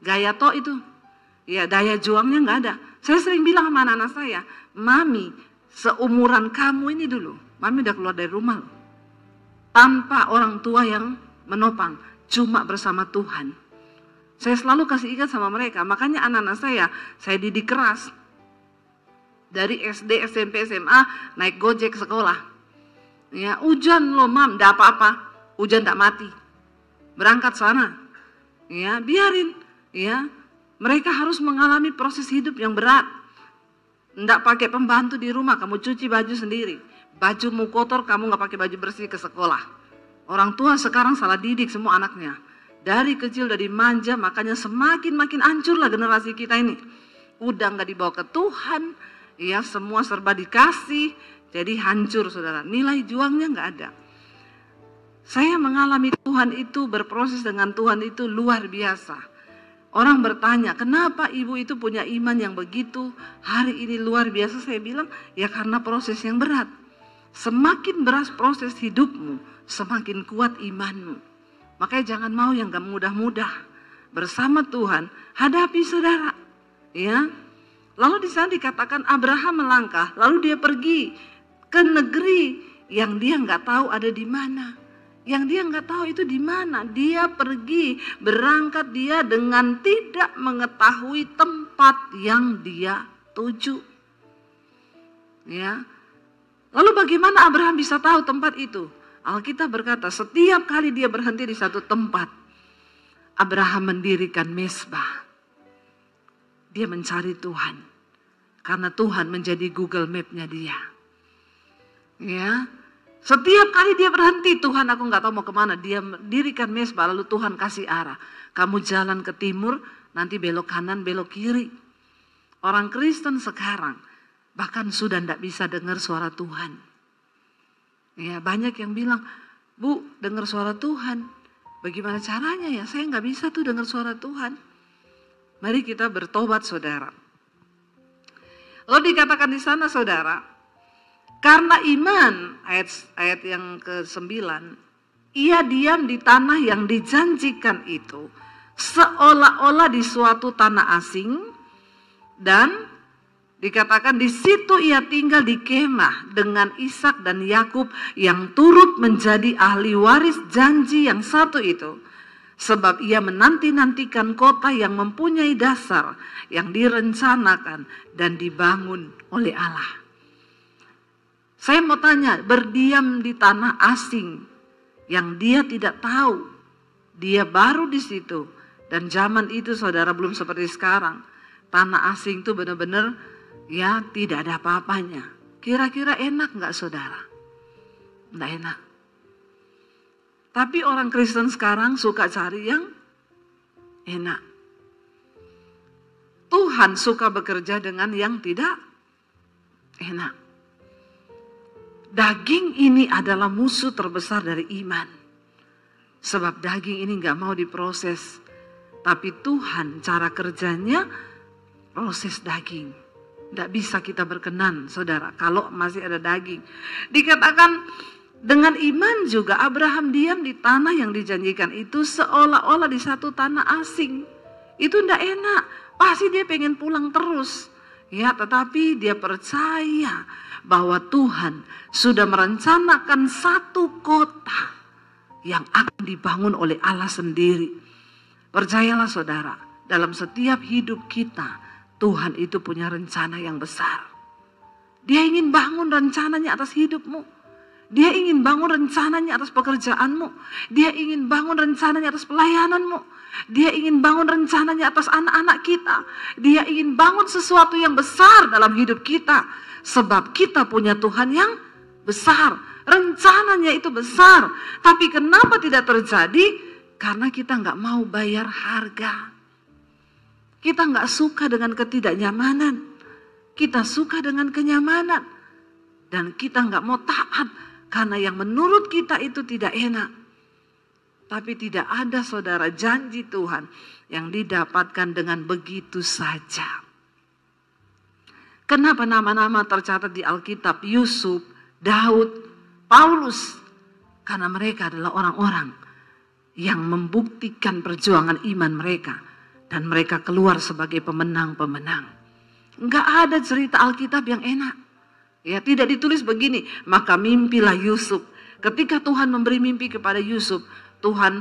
A: Gaya toh itu. Ya, daya juangnya nggak ada. Saya sering bilang sama anak-anak saya, Mami, seumuran kamu ini dulu, Mami udah keluar dari rumah loh. Tanpa orang tua yang menopang, cuma bersama Tuhan. Saya selalu kasih ikat sama mereka, makanya anak-anak saya didik keras. Dari SD, SMP, SMA, naik Gojek sekolah. Ya, hujan loh Mam, enggak apa-apa, hujan enggak mati. Berangkat sana. Ya, biarin, ya. Mereka harus mengalami proses hidup yang berat. Enggak pakai pembantu di rumah, kamu cuci baju sendiri. Bajumu kotor, kamu enggak pakai baju bersih ke sekolah. Orang tua sekarang salah didik semua anaknya. Dari kecil udah dimanja, makanya makin hancurlah generasi kita ini. Udah nggak dibawa ke Tuhan, ya semua serba dikasih, jadi hancur saudara. Nilai juangnya nggak ada. Saya mengalami Tuhan itu, berproses dengan Tuhan itu luar biasa. Orang bertanya, kenapa ibu itu punya iman yang begitu hari ini luar biasa? Saya bilang, ya karena proses yang berat. Semakin berat proses hidupmu, semakin kuat imanmu. Makanya jangan mau yang gak mudah-mudah. Bersama Tuhan, hadapi saudara. Ya. Lalu di sana dikatakan Abraham melangkah, lalu dia pergi ke negeri yang dia nggak tahu ada di mana. Yang dia nggak tahu itu di mana. Dia pergi, berangkat dia dengan tidak mengetahui tempat yang dia tuju. Ya. Lalu bagaimana Abraham bisa tahu tempat itu? Alkitab berkata setiap kali dia berhenti di satu tempat, Abraham mendirikan mezbah. Dia mencari Tuhan. Karena Tuhan menjadi Google Map-nya dia. Ya, setiap kali dia berhenti, Tuhan aku nggak tahu mau kemana. Dia mendirikan mezbah, lalu Tuhan kasih arah. Kamu jalan ke timur, nanti belok kanan, belok kiri. Orang Kristen sekarang bahkan sudah tidak bisa dengar suara Tuhan. Ya, banyak yang bilang, Bu, dengar suara Tuhan. Bagaimana caranya ya? Saya nggak bisa tuh dengar suara Tuhan. Mari kita bertobat, saudara. Lalu dikatakan di sana, saudara, karena iman, ayat yang ke-9, ia diam di tanah yang dijanjikan itu, seolah-olah di suatu tanah asing, dan dikatakan di situ ia tinggal di kemah dengan Ishak dan Yakub yang turut menjadi ahli waris janji yang satu itu. Sebab ia menanti-nantikan kota yang mempunyai dasar, yang direncanakan dan dibangun oleh Allah. Saya mau tanya, berdiam di tanah asing yang dia tidak tahu, dia baru di situ. Dan zaman itu saudara belum seperti sekarang. Tanah asing itu benar-benar ya tidak ada apa-apanya. Kira-kira enak nggak saudara? Nggak enak. Tapi orang Kristen sekarang suka cari yang enak. Tuhan suka bekerja dengan yang tidak enak. Daging ini adalah musuh terbesar dari iman. Sebab daging ini gak mau diproses. Tapi Tuhan cara kerjanya proses daging. Gak bisa kita berkenan saudara kalau masih ada daging. Dikatakan dengan iman juga Abraham diam di tanah yang dijanjikan itu seolah-olah di satu tanah asing. Itu ndak enak, pasti dia pengen pulang terus. Ya, tetapi dia percaya bahwa Tuhan sudah merencanakan satu kota yang akan dibangun oleh Allah sendiri. Percayalah saudara, dalam setiap hidup kita, Tuhan itu punya rencana yang besar. Dia ingin bangun rencananya atas hidupmu. Dia ingin bangun rencananya atas pekerjaanmu. Dia ingin bangun rencananya atas pelayananmu. Dia ingin bangun rencananya atas anak-anak kita. Dia ingin bangun sesuatu yang besar dalam hidup kita. Sebab kita punya Tuhan yang besar. Rencananya itu besar. Tapi kenapa tidak terjadi? Karena kita nggak mau bayar harga. Kita nggak suka dengan ketidaknyamanan. Kita suka dengan kenyamanan. Dan kita nggak mau taat. Karena yang menurut kita itu tidak enak. Tapi tidak ada saudara janji Tuhan yang didapatkan dengan begitu saja. Kenapa nama-nama tercatat di Alkitab? Yusuf, Daud, Paulus. Karena mereka adalah orang-orang yang membuktikan perjuangan iman mereka. Dan mereka keluar sebagai pemenang-pemenang. Enggak ada cerita Alkitab yang enak. Ya, tidak ditulis begini, maka mimpilah Yusuf. Ketika Tuhan memberi mimpi kepada Yusuf, Tuhan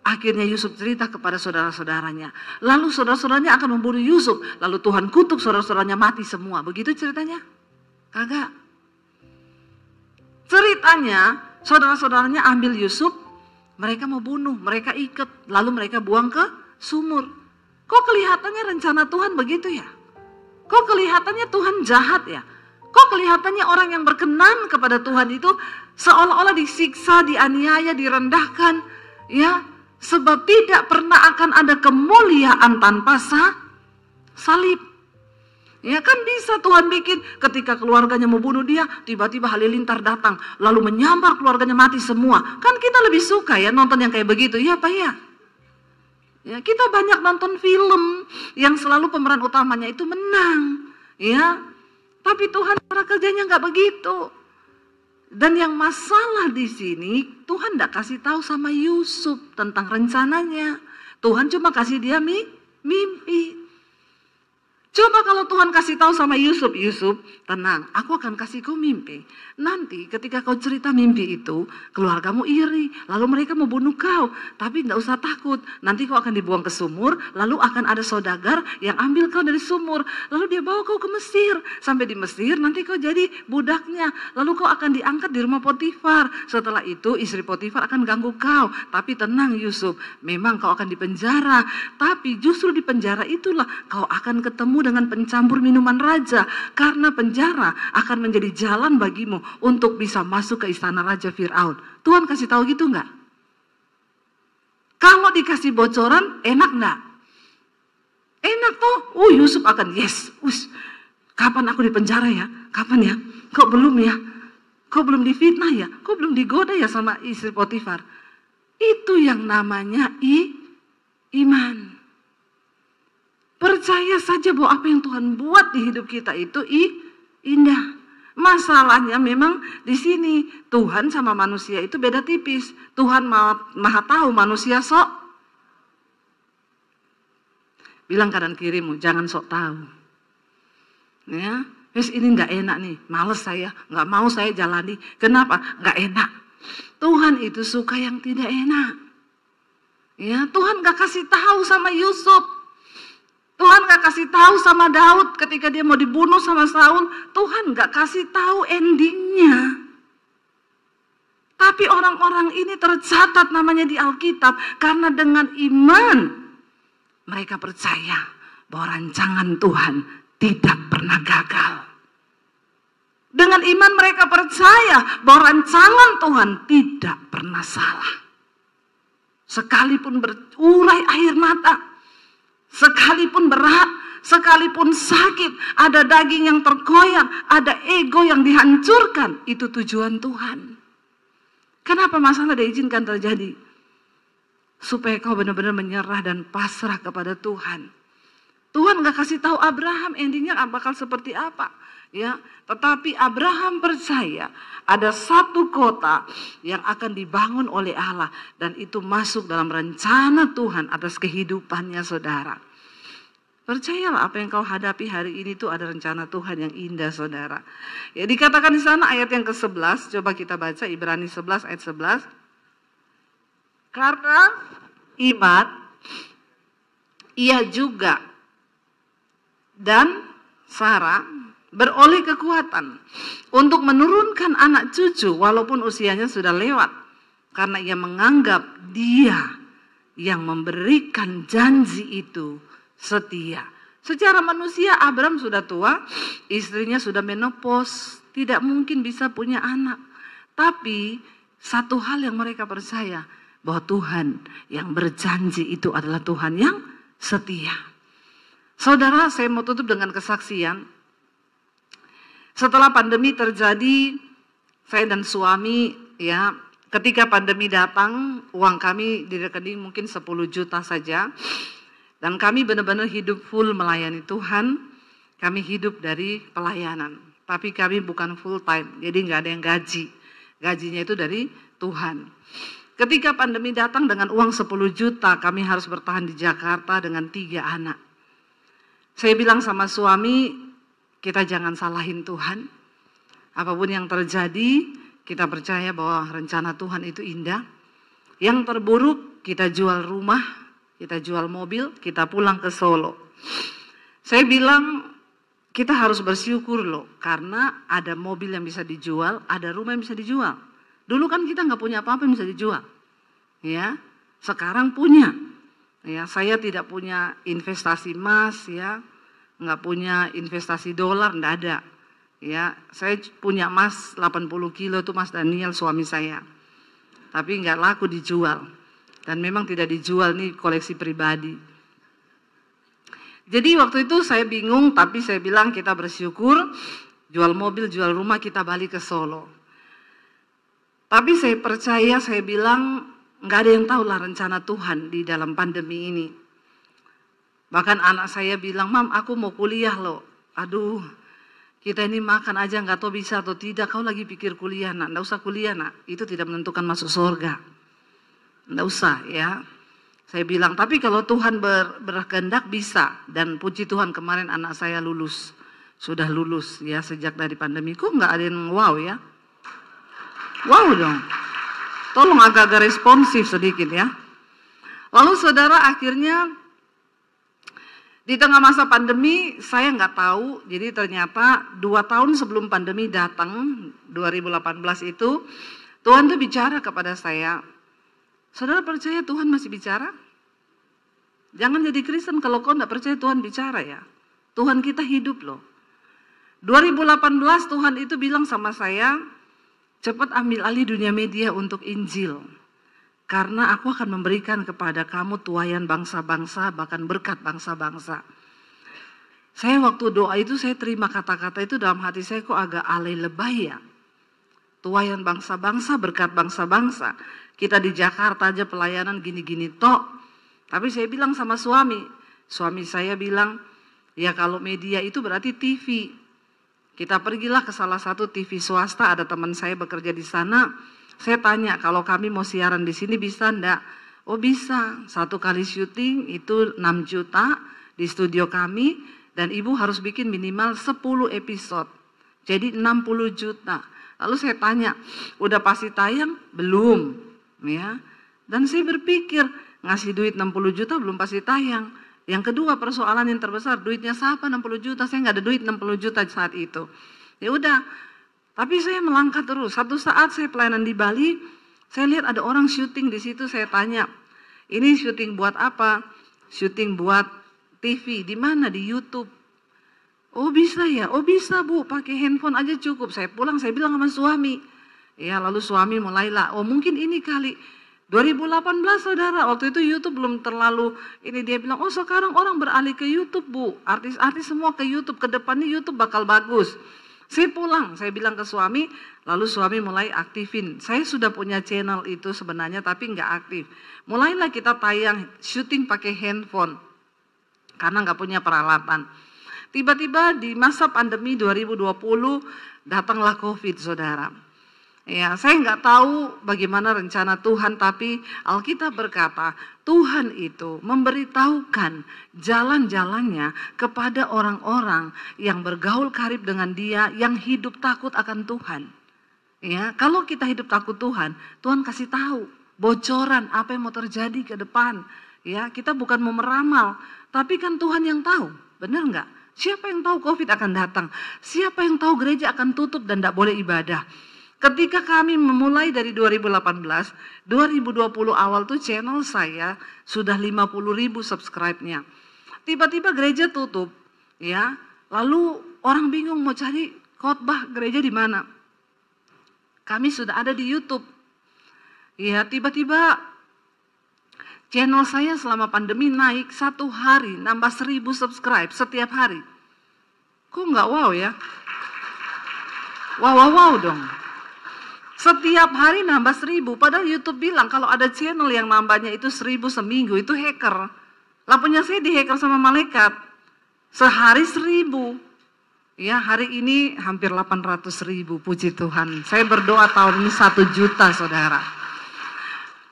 A: akhirnya Yusuf cerita kepada saudara-saudaranya. Lalu saudara-saudaranya akan membunuh Yusuf, lalu Tuhan kutuk saudara-saudaranya mati semua. Begitu ceritanya? Kagak. Ceritanya, saudara-saudaranya ambil Yusuf, mereka mau bunuh, mereka ikat, lalu mereka buang ke sumur. Kok kelihatannya rencana Tuhan begitu ya? Kok kelihatannya Tuhan jahat ya? Kok kelihatannya orang yang berkenan kepada Tuhan itu seolah-olah disiksa, dianiaya, direndahkan, ya, sebab tidak pernah akan ada kemuliaan tanpa salib. Ya kan bisa Tuhan bikin ketika keluarganya mau bunuh dia, tiba-tiba halilintar datang, lalu menyambar keluarganya mati semua. Kan kita lebih suka ya nonton yang kayak begitu, ya Pak ya? Ya, kita banyak nonton film yang selalu pemeran utamanya itu menang, ya. Tapi Tuhan cara kerjanya nggak begitu. Dan yang masalah di sini, Tuhan nggak kasih tahu sama Yusuf tentang rencananya. Tuhan cuma kasih dia mimpi. Coba kalau Tuhan kasih tahu sama Yusuf, Yusuf tenang, aku akan kasih kau mimpi. Nanti ketika kau cerita mimpi itu, keluargamu iri, lalu mereka mau bunuh kau. Tapi tidak usah takut, nanti kau akan dibuang ke sumur, lalu akan ada saudagar yang ambil kau dari sumur. Lalu dia bawa kau ke Mesir, sampai di Mesir nanti kau jadi budaknya. Lalu kau akan diangkat di rumah Potifar. Setelah itu istri Potifar akan ganggu kau. Tapi tenang Yusuf, memang kau akan dipenjara. Tapi justru di penjara itulah kau akan ketemu dengan pencampur minuman raja, karena penjara akan menjadi jalan bagimu untuk bisa masuk ke istana Raja Fir'aun. Tuhan kasih tahu gitu enggak? Kalau dikasih bocoran, enak enggak? Enak tuh. Yusuf akan yes. Kapan aku di penjara ya? Kapan ya? Kok belum ya? Kok belum difitnah ya? Kok belum digoda ya sama istri Potifar? Itu yang namanya iman. Percaya saja bahwa apa yang Tuhan buat di hidup kita itu indah. Masalahnya memang di sini Tuhan sama manusia itu beda tipis. Tuhan maha tahu, manusia sok. Bilang kanan kirimu, jangan sok tahu. Ya, ini nggak enak nih, males saya, nggak mau saya jalani. Kenapa? Nggak enak. Tuhan itu suka yang tidak enak. Ya, Tuhan gak kasih tahu sama Yusuf. Tuhan gak kasih tahu sama Daud ketika dia mau dibunuh sama Saul. Tuhan gak kasih tahu endingnya. Tapi orang-orang ini tercatat namanya di Alkitab karena dengan iman mereka percaya bahwa rancangan Tuhan tidak pernah gagal. Dengan iman mereka percaya bahwa rancangan Tuhan tidak pernah salah. Sekalipun berurai air mata, sekalipun berat, sekalipun sakit, ada daging yang tergoyang, ada ego yang dihancurkan, itu tujuan Tuhan. Kenapa masalah diizinkan terjadi? Supaya kau benar-benar menyerah dan pasrah kepada Tuhan. Tuhan gak kasih tahu Abraham endingnya bakal seperti apa. Ya, tetapi Abraham percaya ada satu kota yang akan dibangun oleh Allah dan itu masuk dalam rencana Tuhan atas kehidupannya saudara. Percayalah apa yang kau hadapi hari ini itu ada rencana Tuhan yang indah saudara. Ya dikatakan di sana ayat yang ke-11, coba kita baca Ibrani 11 ayat 11. Karena iman ia juga dan Sarah beroleh kekuatan untuk menurunkan anak cucu walaupun usianya sudah lewat. Karena ia menganggap dia yang memberikan janji itu setia. Secara manusia Abraham sudah tua, istrinya sudah menopause, tidak mungkin bisa punya anak. Tapi satu hal yang mereka percaya, bahwa Tuhan yang berjanji itu adalah Tuhan yang setia. Saudara, saya mau tutup dengan kesaksian. Setelah pandemi terjadi, saya dan suami ya, ketika pandemi datang, uang kami di rekening mungkin 10 juta saja. Dan kami benar-benar hidup full melayani Tuhan. Kami hidup dari pelayanan. Tapi kami bukan full time, jadi nggak ada yang gaji. Gajinya itu dari Tuhan. Ketika pandemi datang dengan uang 10 juta, kami harus bertahan di Jakarta dengan 3 anak. Saya bilang sama suami, kita jangan salahin Tuhan. Apapun yang terjadi, kita percaya bahwa rencana Tuhan itu indah. Yang terburuk, kita jual rumah, kita jual mobil, kita pulang ke Solo. Saya bilang, kita harus bersyukur loh, karena ada mobil yang bisa dijual, ada rumah yang bisa dijual. Dulu kan kita nggak punya apa-apa yang bisa dijual. Ya, sekarang punya. Ya, saya tidak punya investasi emas ya. Nggak punya investasi dolar, nggak ada. Ya, saya punya emas 80 kilo itu Mas Daniel suami saya. Tapi nggak laku dijual. Dan memang tidak dijual nih koleksi pribadi. Jadi waktu itu saya bingung, tapi saya bilang kita bersyukur, jual mobil, jual rumah, kita balik ke Solo. Tapi saya percaya, saya bilang nggak ada yang tahu lah rencana Tuhan di dalam pandemi ini. Bahkan anak saya bilang, Mam, aku mau kuliah loh. Aduh, kita ini makan aja nggak tahu bisa atau tidak. Kau lagi pikir kuliah, nak? Nggak usah kuliah, nak. Itu tidak menentukan masuk surga. Nggak usah, ya. Saya bilang, tapi kalau Tuhan berkehendak bisa. Dan puji Tuhan kemarin anak saya lulus. Sudah lulus, ya, sejak dari pandemi. Kok nggak ada yang wow, ya? Wow dong. Tolong agak-agak responsif sedikit, ya. Lalu saudara akhirnya di tengah masa pandemi, saya nggak tahu, jadi ternyata 2 tahun sebelum pandemi datang, 2018 itu, Tuhan tuh bicara kepada saya. Saudara percaya Tuhan masih bicara? Jangan jadi Kristen kalau kau nggak percaya Tuhan bicara ya. Tuhan kita hidup loh. 2018 Tuhan itu bilang sama saya, cepat ambil alih dunia media untuk Injil. Karena aku akan memberikan kepada kamu tuaian bangsa-bangsa, bahkan berkat bangsa-bangsa. Saya waktu doa itu, saya terima kata-kata itu dalam hati saya kok agak alay lebay ya. Tuaian bangsa-bangsa, berkat bangsa-bangsa. Kita di Jakarta aja pelayanan gini-gini tok. Tapi saya bilang sama suami saya bilang, ya kalau media itu berarti TV. Kita pergilah ke salah satu TV swasta, ada teman saya bekerja di sana. Saya tanya, kalau kami mau siaran di sini bisa enggak? Oh bisa, 1 kali syuting itu 6 juta di studio kami. Dan ibu harus bikin minimal 10 episode. Jadi 60 juta. Lalu saya tanya, udah pasti tayang? Belum. Ya. Dan saya berpikir, ngasih duit 60 juta belum pasti tayang. Yang kedua persoalan yang terbesar, duitnya siapa 60 juta, saya nggak ada duit 60 juta saat itu. Ya udah, tapi saya melangkah terus. Satu saat saya pelayanan di Bali, saya lihat ada orang syuting di situ, saya tanya, ini syuting buat apa? Syuting buat TV, di mana? Di YouTube. Oh bisa ya, oh bisa Bu, pakai handphone aja cukup. Saya pulang, saya bilang sama suami. Ya lalu suami mulailah, oh mungkin ini kali. 2018 saudara, waktu itu YouTube belum terlalu, ini dia bilang, oh sekarang orang beralih ke YouTube Bu, artis-artis semua ke YouTube, ke depannya YouTube bakal bagus. Saya pulang, saya bilang ke suami, lalu suami mulai aktifin. Saya sudah punya channel itu sebenarnya tapi nggak aktif. Mulailah kita tayang syuting pakai handphone, karena nggak punya peralatan. Tiba-tiba di masa pandemi 2020 datanglah COVID saudara. Ya, saya nggak tahu bagaimana rencana Tuhan, tapi Alkitab berkata Tuhan itu memberitahukan jalan-jalannya kepada orang-orang yang bergaul karib dengan Dia, yang hidup takut akan Tuhan. Ya, kalau kita hidup takut Tuhan, Tuhan kasih tahu bocoran apa yang mau terjadi ke depan. Ya, kita bukan mau meramal, tapi kan Tuhan yang tahu, benar nggak? Siapa yang tahu COVID akan datang? Siapa yang tahu gereja akan tutup dan tidak boleh ibadah? Ketika kami memulai dari 2018, 2020 awal tuh channel saya sudah 50.000 subscribe-nya. Tiba-tiba gereja tutup, ya. Lalu orang bingung mau cari khotbah gereja di mana. Kami sudah ada di YouTube. Ya, tiba-tiba channel saya selama pandemi naik 1 hari, nambah 1.000 subscribe setiap hari. Kok nggak wow ya? Wow dong. Setiap hari nambah 1.000, padahal YouTube bilang kalau ada channel yang nambahnya itu 1.000 seminggu, itu hacker. Lah punya saya dihacker sama malaikat, sehari 1.000. Ya hari ini hampir 800.000, puji Tuhan. Saya berdoa tahun ini 1 juta saudara.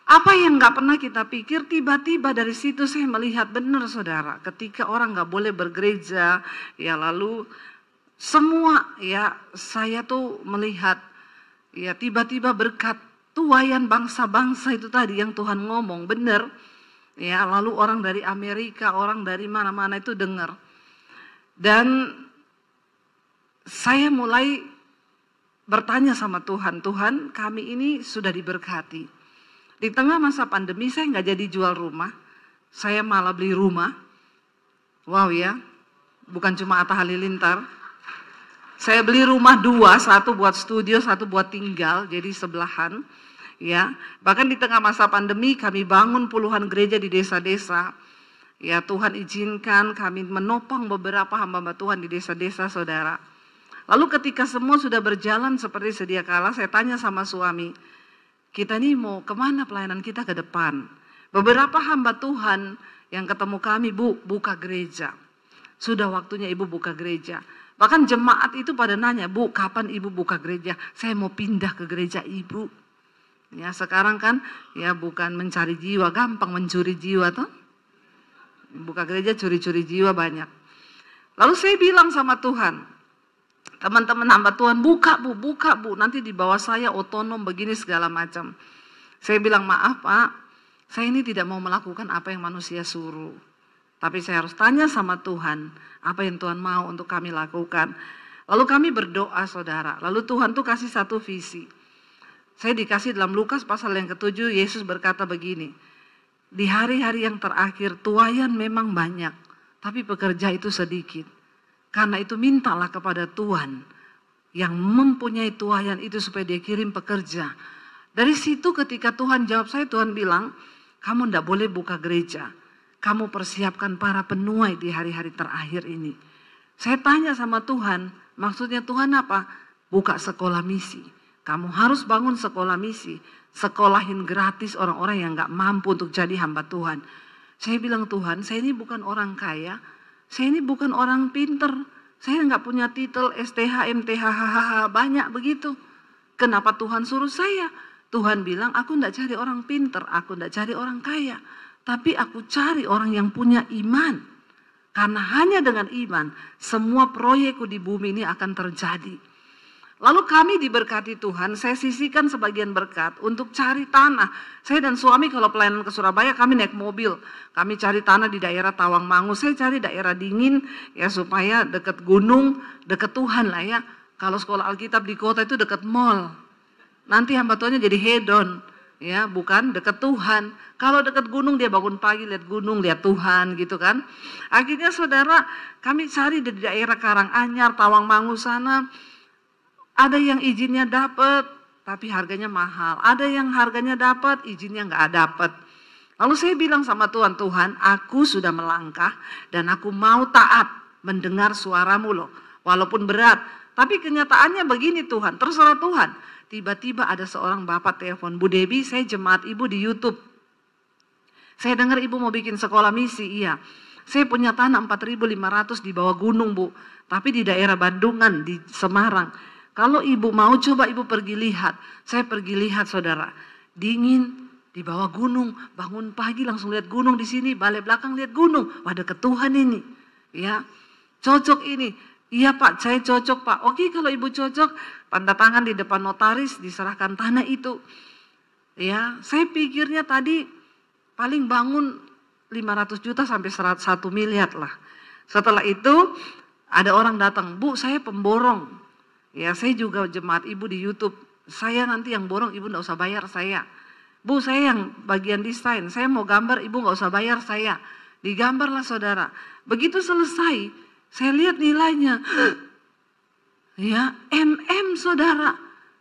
A: Apa yang gak pernah kita pikir, tiba-tiba dari situ saya melihat benar saudara. Ketika orang gak boleh bergereja, ya lalu semua ya saya tuh melihat, ya tiba-tiba berkat tuaian bangsa-bangsa itu tadi yang Tuhan ngomong benar. Ya lalu orang dari Amerika, orang dari mana-mana itu dengar. Dan saya mulai bertanya sama Tuhan, Tuhan kami ini sudah diberkati. Di tengah masa pandemi saya nggak jadi jual rumah, saya malah beli rumah. Wow ya, bukan cuma Atta Halilintar. Saya beli rumah 2, satu buat studio, satu buat tinggal, jadi sebelahan. Ya, bahkan di tengah masa pandemi kami bangun puluhan gereja di desa-desa. Ya, Tuhan izinkan kami menopang beberapa hamba-hamba Tuhan di desa-desa, saudara. Lalu ketika semua sudah berjalan seperti sedia kala, saya tanya sama suami, kita nih mau kemana pelayanan kita ke depan? Beberapa hamba Tuhan yang ketemu kami, Bu, buka gereja. Sudah waktunya Ibu buka gereja. Bahkan jemaat itu pada nanya, Bu, kapan Ibu buka gereja? Saya mau pindah ke gereja Ibu. Ya, sekarang kan ya bukan mencari jiwa, gampang mencuri jiwa tuh. Buka gereja curi-curi jiwa banyak. Lalu saya bilang sama Tuhan, teman-teman hamba Tuhan, buka Bu, nanti di bawah saya otonom begini segala macam. Saya bilang, maaf Pak, saya ini tidak mau melakukan apa yang manusia suruh. Tapi saya harus tanya sama Tuhan, apa yang Tuhan mau untuk kami lakukan. Lalu kami berdoa saudara, lalu Tuhan tuh kasih satu visi. Saya dikasih dalam Lukas pasal yang ke-7, Yesus berkata begini, di hari-hari yang terakhir tuaian memang banyak, tapi pekerja itu sedikit. Karena itu mintalah kepada Tuhan yang mempunyai tuaian itu supaya dia kirim pekerja. Dari situ ketika Tuhan jawab saya, Tuhan bilang, kamu tidak boleh buka gereja. Kamu persiapkan para penuai di hari-hari terakhir ini. Saya tanya sama Tuhan, maksudnya Tuhan apa? Buka sekolah misi. Kamu harus bangun sekolah misi. Sekolahin gratis orang-orang yang gak mampu untuk jadi hamba Tuhan. Saya bilang, Tuhan, saya ini bukan orang kaya. Saya ini bukan orang pinter. Saya gak punya titel STH, MTH, HHH, banyak begitu. Kenapa Tuhan suruh saya? Tuhan bilang, aku gak cari orang pinter, aku gak cari orang kaya. Tapi aku cari orang yang punya iman. Karena hanya dengan iman, semua proyekku di bumi ini akan terjadi. Lalu kami diberkati Tuhan, saya sisihkan sebagian berkat untuk cari tanah. Saya dan suami kalau pelayanan ke Surabaya, kami naik mobil. Kami cari tanah di daerah Tawangmangu. Saya cari daerah dingin, ya supaya dekat gunung, dekat Tuhan lah ya. Kalau sekolah Alkitab di kota itu dekat mall. Nanti hamba Tuhannya jadi hedon, ya bukan dekat Tuhan. Kalau dekat gunung dia bangun pagi lihat gunung, lihat Tuhan gitu kan. Akhirnya saudara, kami cari di daerah Karanganyar, Tawangmangu sana. Ada yang izinnya dapat, tapi harganya mahal. Ada yang harganya dapat, izinnya nggak dapat. Lalu saya bilang sama Tuhan, Tuhan, aku sudah melangkah dan aku mau taat mendengar suaramu loh. Walaupun berat, tapi kenyataannya begini Tuhan, terserah Tuhan. Tiba-tiba ada seorang bapak telepon, Bu Debbie, saya jemaat ibu di YouTube. Saya dengar ibu mau bikin sekolah misi, iya. Saya punya tanah 4.500 di bawah gunung Bu, tapi di daerah Bandungan, di Semarang. Kalau ibu mau coba ibu pergi lihat. Saya pergi lihat saudara. Dingin di bawah gunung. Bangun pagi langsung lihat gunung di sini. Balik belakang lihat gunung. Wah dekat Tuhan ini. Ya, cocok ini. Iya Pak, saya cocok Pak. Oke kalau ibu cocok, tanda tangan di depan notaris diserahkan tanah itu. Ya, saya pikirnya tadi paling bangun 500 juta sampai 1 miliar lah. Setelah itu ada orang datang, Bu saya pemborong. Ya saya juga jemaat ibu di YouTube, saya nanti yang borong ibu nggak usah bayar saya. Bu saya yang bagian desain, saya mau gambar ibu nggak usah bayar saya. Digambarlah saudara. Begitu selesai, saya lihat nilainya. Ya saudara.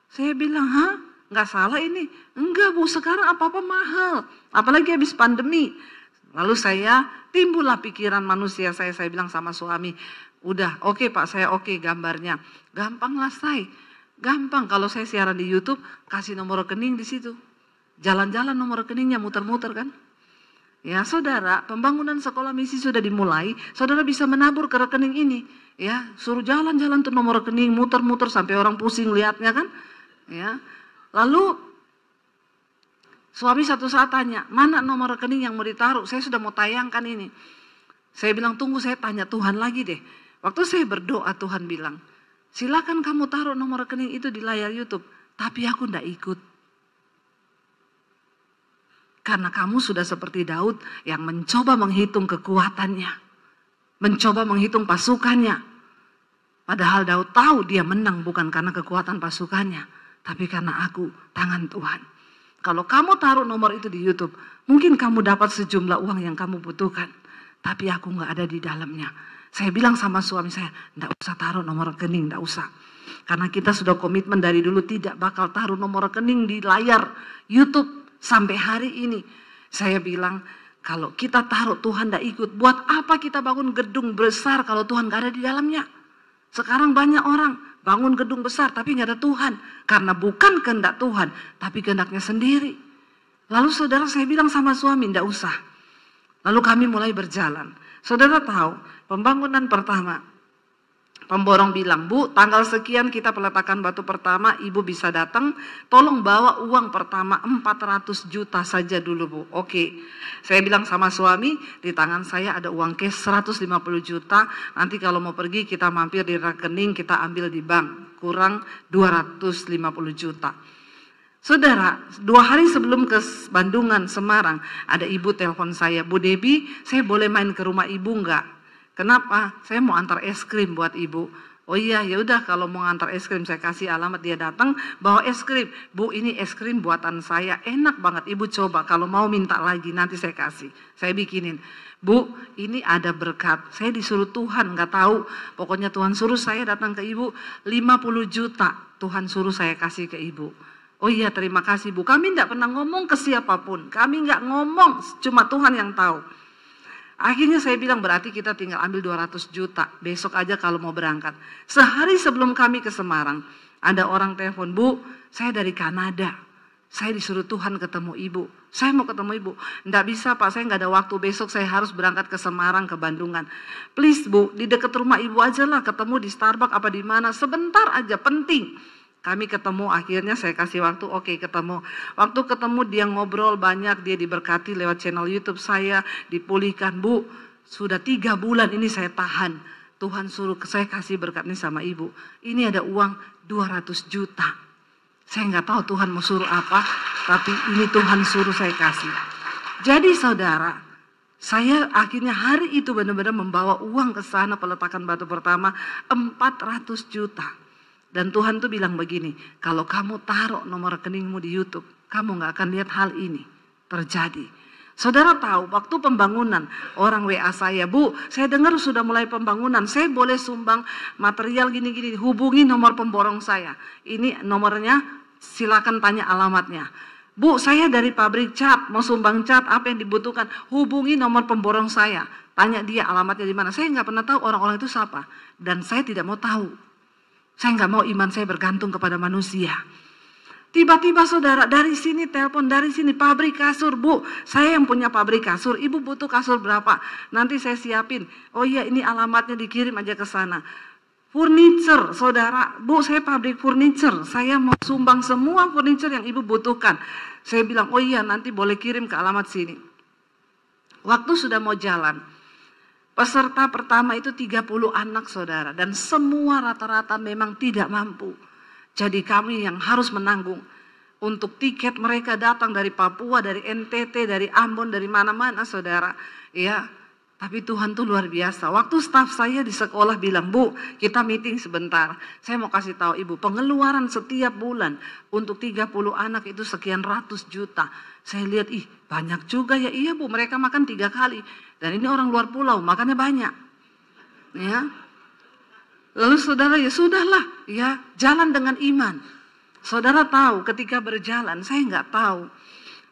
A: Saya bilang, hah? Nggak salah ini? Enggak Bu, sekarang apa-apa mahal. Apalagi habis pandemi. Lalu saya timbullah pikiran manusia saya bilang sama suami, udah oke Pak, saya oke gambarnya. Gampang lah say. Gampang kalau saya siaran di YouTube, kasih nomor rekening di situ. Jalan-jalan nomor rekeningnya muter-muter kan. Ya saudara, pembangunan sekolah misi sudah dimulai, saudara bisa menabur ke rekening ini. Ya, suruh jalan-jalan tuh nomor rekening, muter-muter sampai orang pusing lihatnya kan. Ya. Lalu suami satu saat tanya, mana nomor rekening yang mau ditaruh? Saya sudah mau tayangkan ini. Saya bilang tunggu saya tanya Tuhan lagi deh. Waktu saya berdoa Tuhan bilang, silakan kamu taruh nomor rekening itu di layar YouTube, tapi aku ndak ikut. Karena kamu sudah seperti Daud yang mencoba menghitung kekuatannya, mencoba menghitung pasukannya. Padahal Daud tahu dia menang bukan karena kekuatan pasukannya, tapi karena aku, tangan Tuhan. Kalau kamu taruh nomor itu di YouTube, mungkin kamu dapat sejumlah uang yang kamu butuhkan, tapi aku nggak ada di dalamnya. Saya bilang sama suami saya, nggak usah taruh nomor rekening, nggak usah. Karena kita sudah komitmen dari dulu tidak bakal taruh nomor rekening di layar YouTube sampai hari ini. Saya bilang, kalau kita taruh Tuhan nggak ikut, buat apa kita bangun gedung besar kalau Tuhan nggak ada di dalamnya? Sekarang banyak orang bangun gedung besar tapi nggak ada Tuhan. Karena bukan kehendak Tuhan, tapi kehendaknya sendiri. Lalu saudara saya bilang sama suami, nggak usah. Lalu kami mulai berjalan. Saudara tahu, pembangunan pertama, pemborong bilang, Bu, tanggal sekian kita peletakan batu pertama, Ibu bisa datang, tolong bawa uang pertama 400 juta saja dulu Bu. Oke, saya bilang sama suami, di tangan saya ada uang cash 150 juta, nanti kalau mau pergi kita mampir di rekening, kita ambil di bank, kurang 250 juta. Saudara, 2 hari sebelum ke Bandungan, Semarang, ada ibu telepon saya, Bu Debbie, saya boleh main ke rumah ibu enggak? Kenapa? Saya mau antar es krim buat ibu. Oh iya, ya udah kalau mau antar es krim saya kasih alamat, dia datang bawa es krim. Bu, ini es krim buatan saya, enak banget. Ibu coba, kalau mau minta lagi nanti saya kasih. Saya bikinin. Bu, ini ada berkat. Saya disuruh Tuhan, nggak tahu. Pokoknya Tuhan suruh saya datang ke ibu, 50 juta Tuhan suruh saya kasih ke ibu. Oh iya, terima kasih Bu. Kami nggak pernah ngomong ke siapapun. Kami nggak ngomong, cuma Tuhan yang tahu. Akhirnya saya bilang berarti kita tinggal ambil 200 juta. Besok aja kalau mau berangkat. Sehari sebelum kami ke Semarang, ada orang telepon, Bu, saya dari Kanada. Saya disuruh Tuhan ketemu ibu. Saya mau ketemu ibu. Nggak bisa Pak, saya nggak ada waktu. Besok saya harus berangkat ke Semarang, ke Bandungan. Please Bu, di dekat rumah ibu aja lah, ketemu di Starbucks apa di mana. Sebentar aja, penting. Kami ketemu, akhirnya saya kasih waktu, oke ketemu. Waktu ketemu dia ngobrol banyak, dia diberkati lewat channel YouTube saya, dipulihkan. Bu, sudah 3 bulan ini saya tahan. Tuhan suruh saya kasih berkat ini sama ibu. Ini ada uang 200 juta. Saya nggak tahu Tuhan mau suruh apa, tapi ini Tuhan suruh saya kasih. Jadi saudara, saya akhirnya hari itu benar-benar membawa uang ke sana, peletakan batu pertama 400 juta. Dan Tuhan tuh bilang begini, kalau kamu taruh nomor rekeningmu di YouTube, kamu nggak akan lihat hal ini terjadi. Saudara tahu, waktu pembangunan, orang WA saya, Bu, saya dengar sudah mulai pembangunan, saya boleh sumbang material gini-gini, hubungi nomor pemborong saya. Ini nomornya, silakan tanya alamatnya. Bu, saya dari pabrik cat, mau sumbang cat, apa yang dibutuhkan? Hubungi nomor pemborong saya. Tanya dia alamatnya di mana. Saya nggak pernah tahu orang-orang itu siapa. Dan saya tidak mau tahu. Saya nggak mau iman saya bergantung kepada manusia. Tiba-tiba saudara, dari sini telepon, dari sini pabrik kasur. Bu, saya yang punya pabrik kasur. Ibu butuh kasur berapa? Nanti saya siapin. Oh iya, ini alamatnya, dikirim aja ke sana. Furniture, saudara, Bu, saya pabrik furniture, saya mau sumbang semua furniture yang ibu butuhkan. Saya bilang, oh iya, nanti boleh kirim ke alamat sini. Waktu sudah mau jalan, peserta pertama itu 30 anak saudara, dan semua rata-rata memang tidak mampu. Jadi kami yang harus menanggung untuk tiket mereka datang dari Papua, dari NTT, dari Ambon, dari mana-mana saudara, ya. Tapi Tuhan tuh luar biasa. Waktu staf saya di sekolah bilang, Bu, kita meeting sebentar. Saya mau kasih tahu ibu, pengeluaran setiap bulan untuk 30 anak itu sekian ratus juta. Saya lihat, ih banyak juga ya. Iya Bu, mereka makan 3 kali. Dan ini orang luar pulau, makannya banyak. Ya. Lalu saudara, ya sudahlah, ya jalan dengan iman. Saudara tahu ketika berjalan, saya nggak tahu.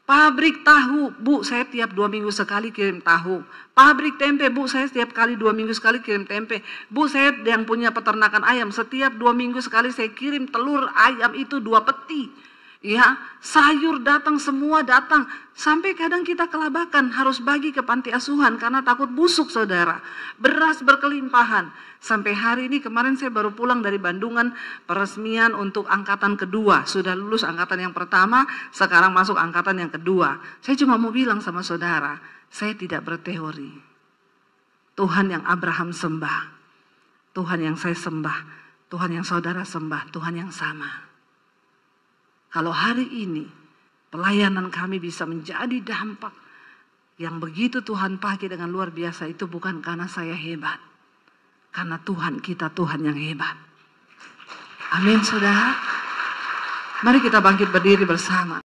A: Pabrik tahu, Bu, saya tiap 2 minggu sekali kirim tahu. Pabrik tempe, Bu, saya setiap kali 2 minggu sekali kirim tempe. Bu, saya yang punya peternakan ayam, setiap 2 minggu sekali saya kirim telur ayam itu 2 peti. Ya, sayur datang, semua datang. Sampai kadang kita kelabakan, harus bagi ke panti asuhan karena takut busuk saudara. Beras berkelimpahan. Sampai hari ini, kemarin saya baru pulang dari Bandungan, peresmian untuk angkatan kedua. Sudah lulus angkatan yang pertama, sekarang masuk angkatan yang kedua. Saya cuma mau bilang sama saudara, saya tidak berteori. Tuhan yang Abraham sembah, Tuhan yang saya sembah, Tuhan yang saudara sembah, Tuhan yang sama. Kalau hari ini pelayanan kami bisa menjadi dampak yang begitu Tuhan pakai dengan luar biasa, itu bukan karena saya hebat. Karena Tuhan kita Tuhan yang hebat. Amin saudara. Mari kita bangkit berdiri bersama.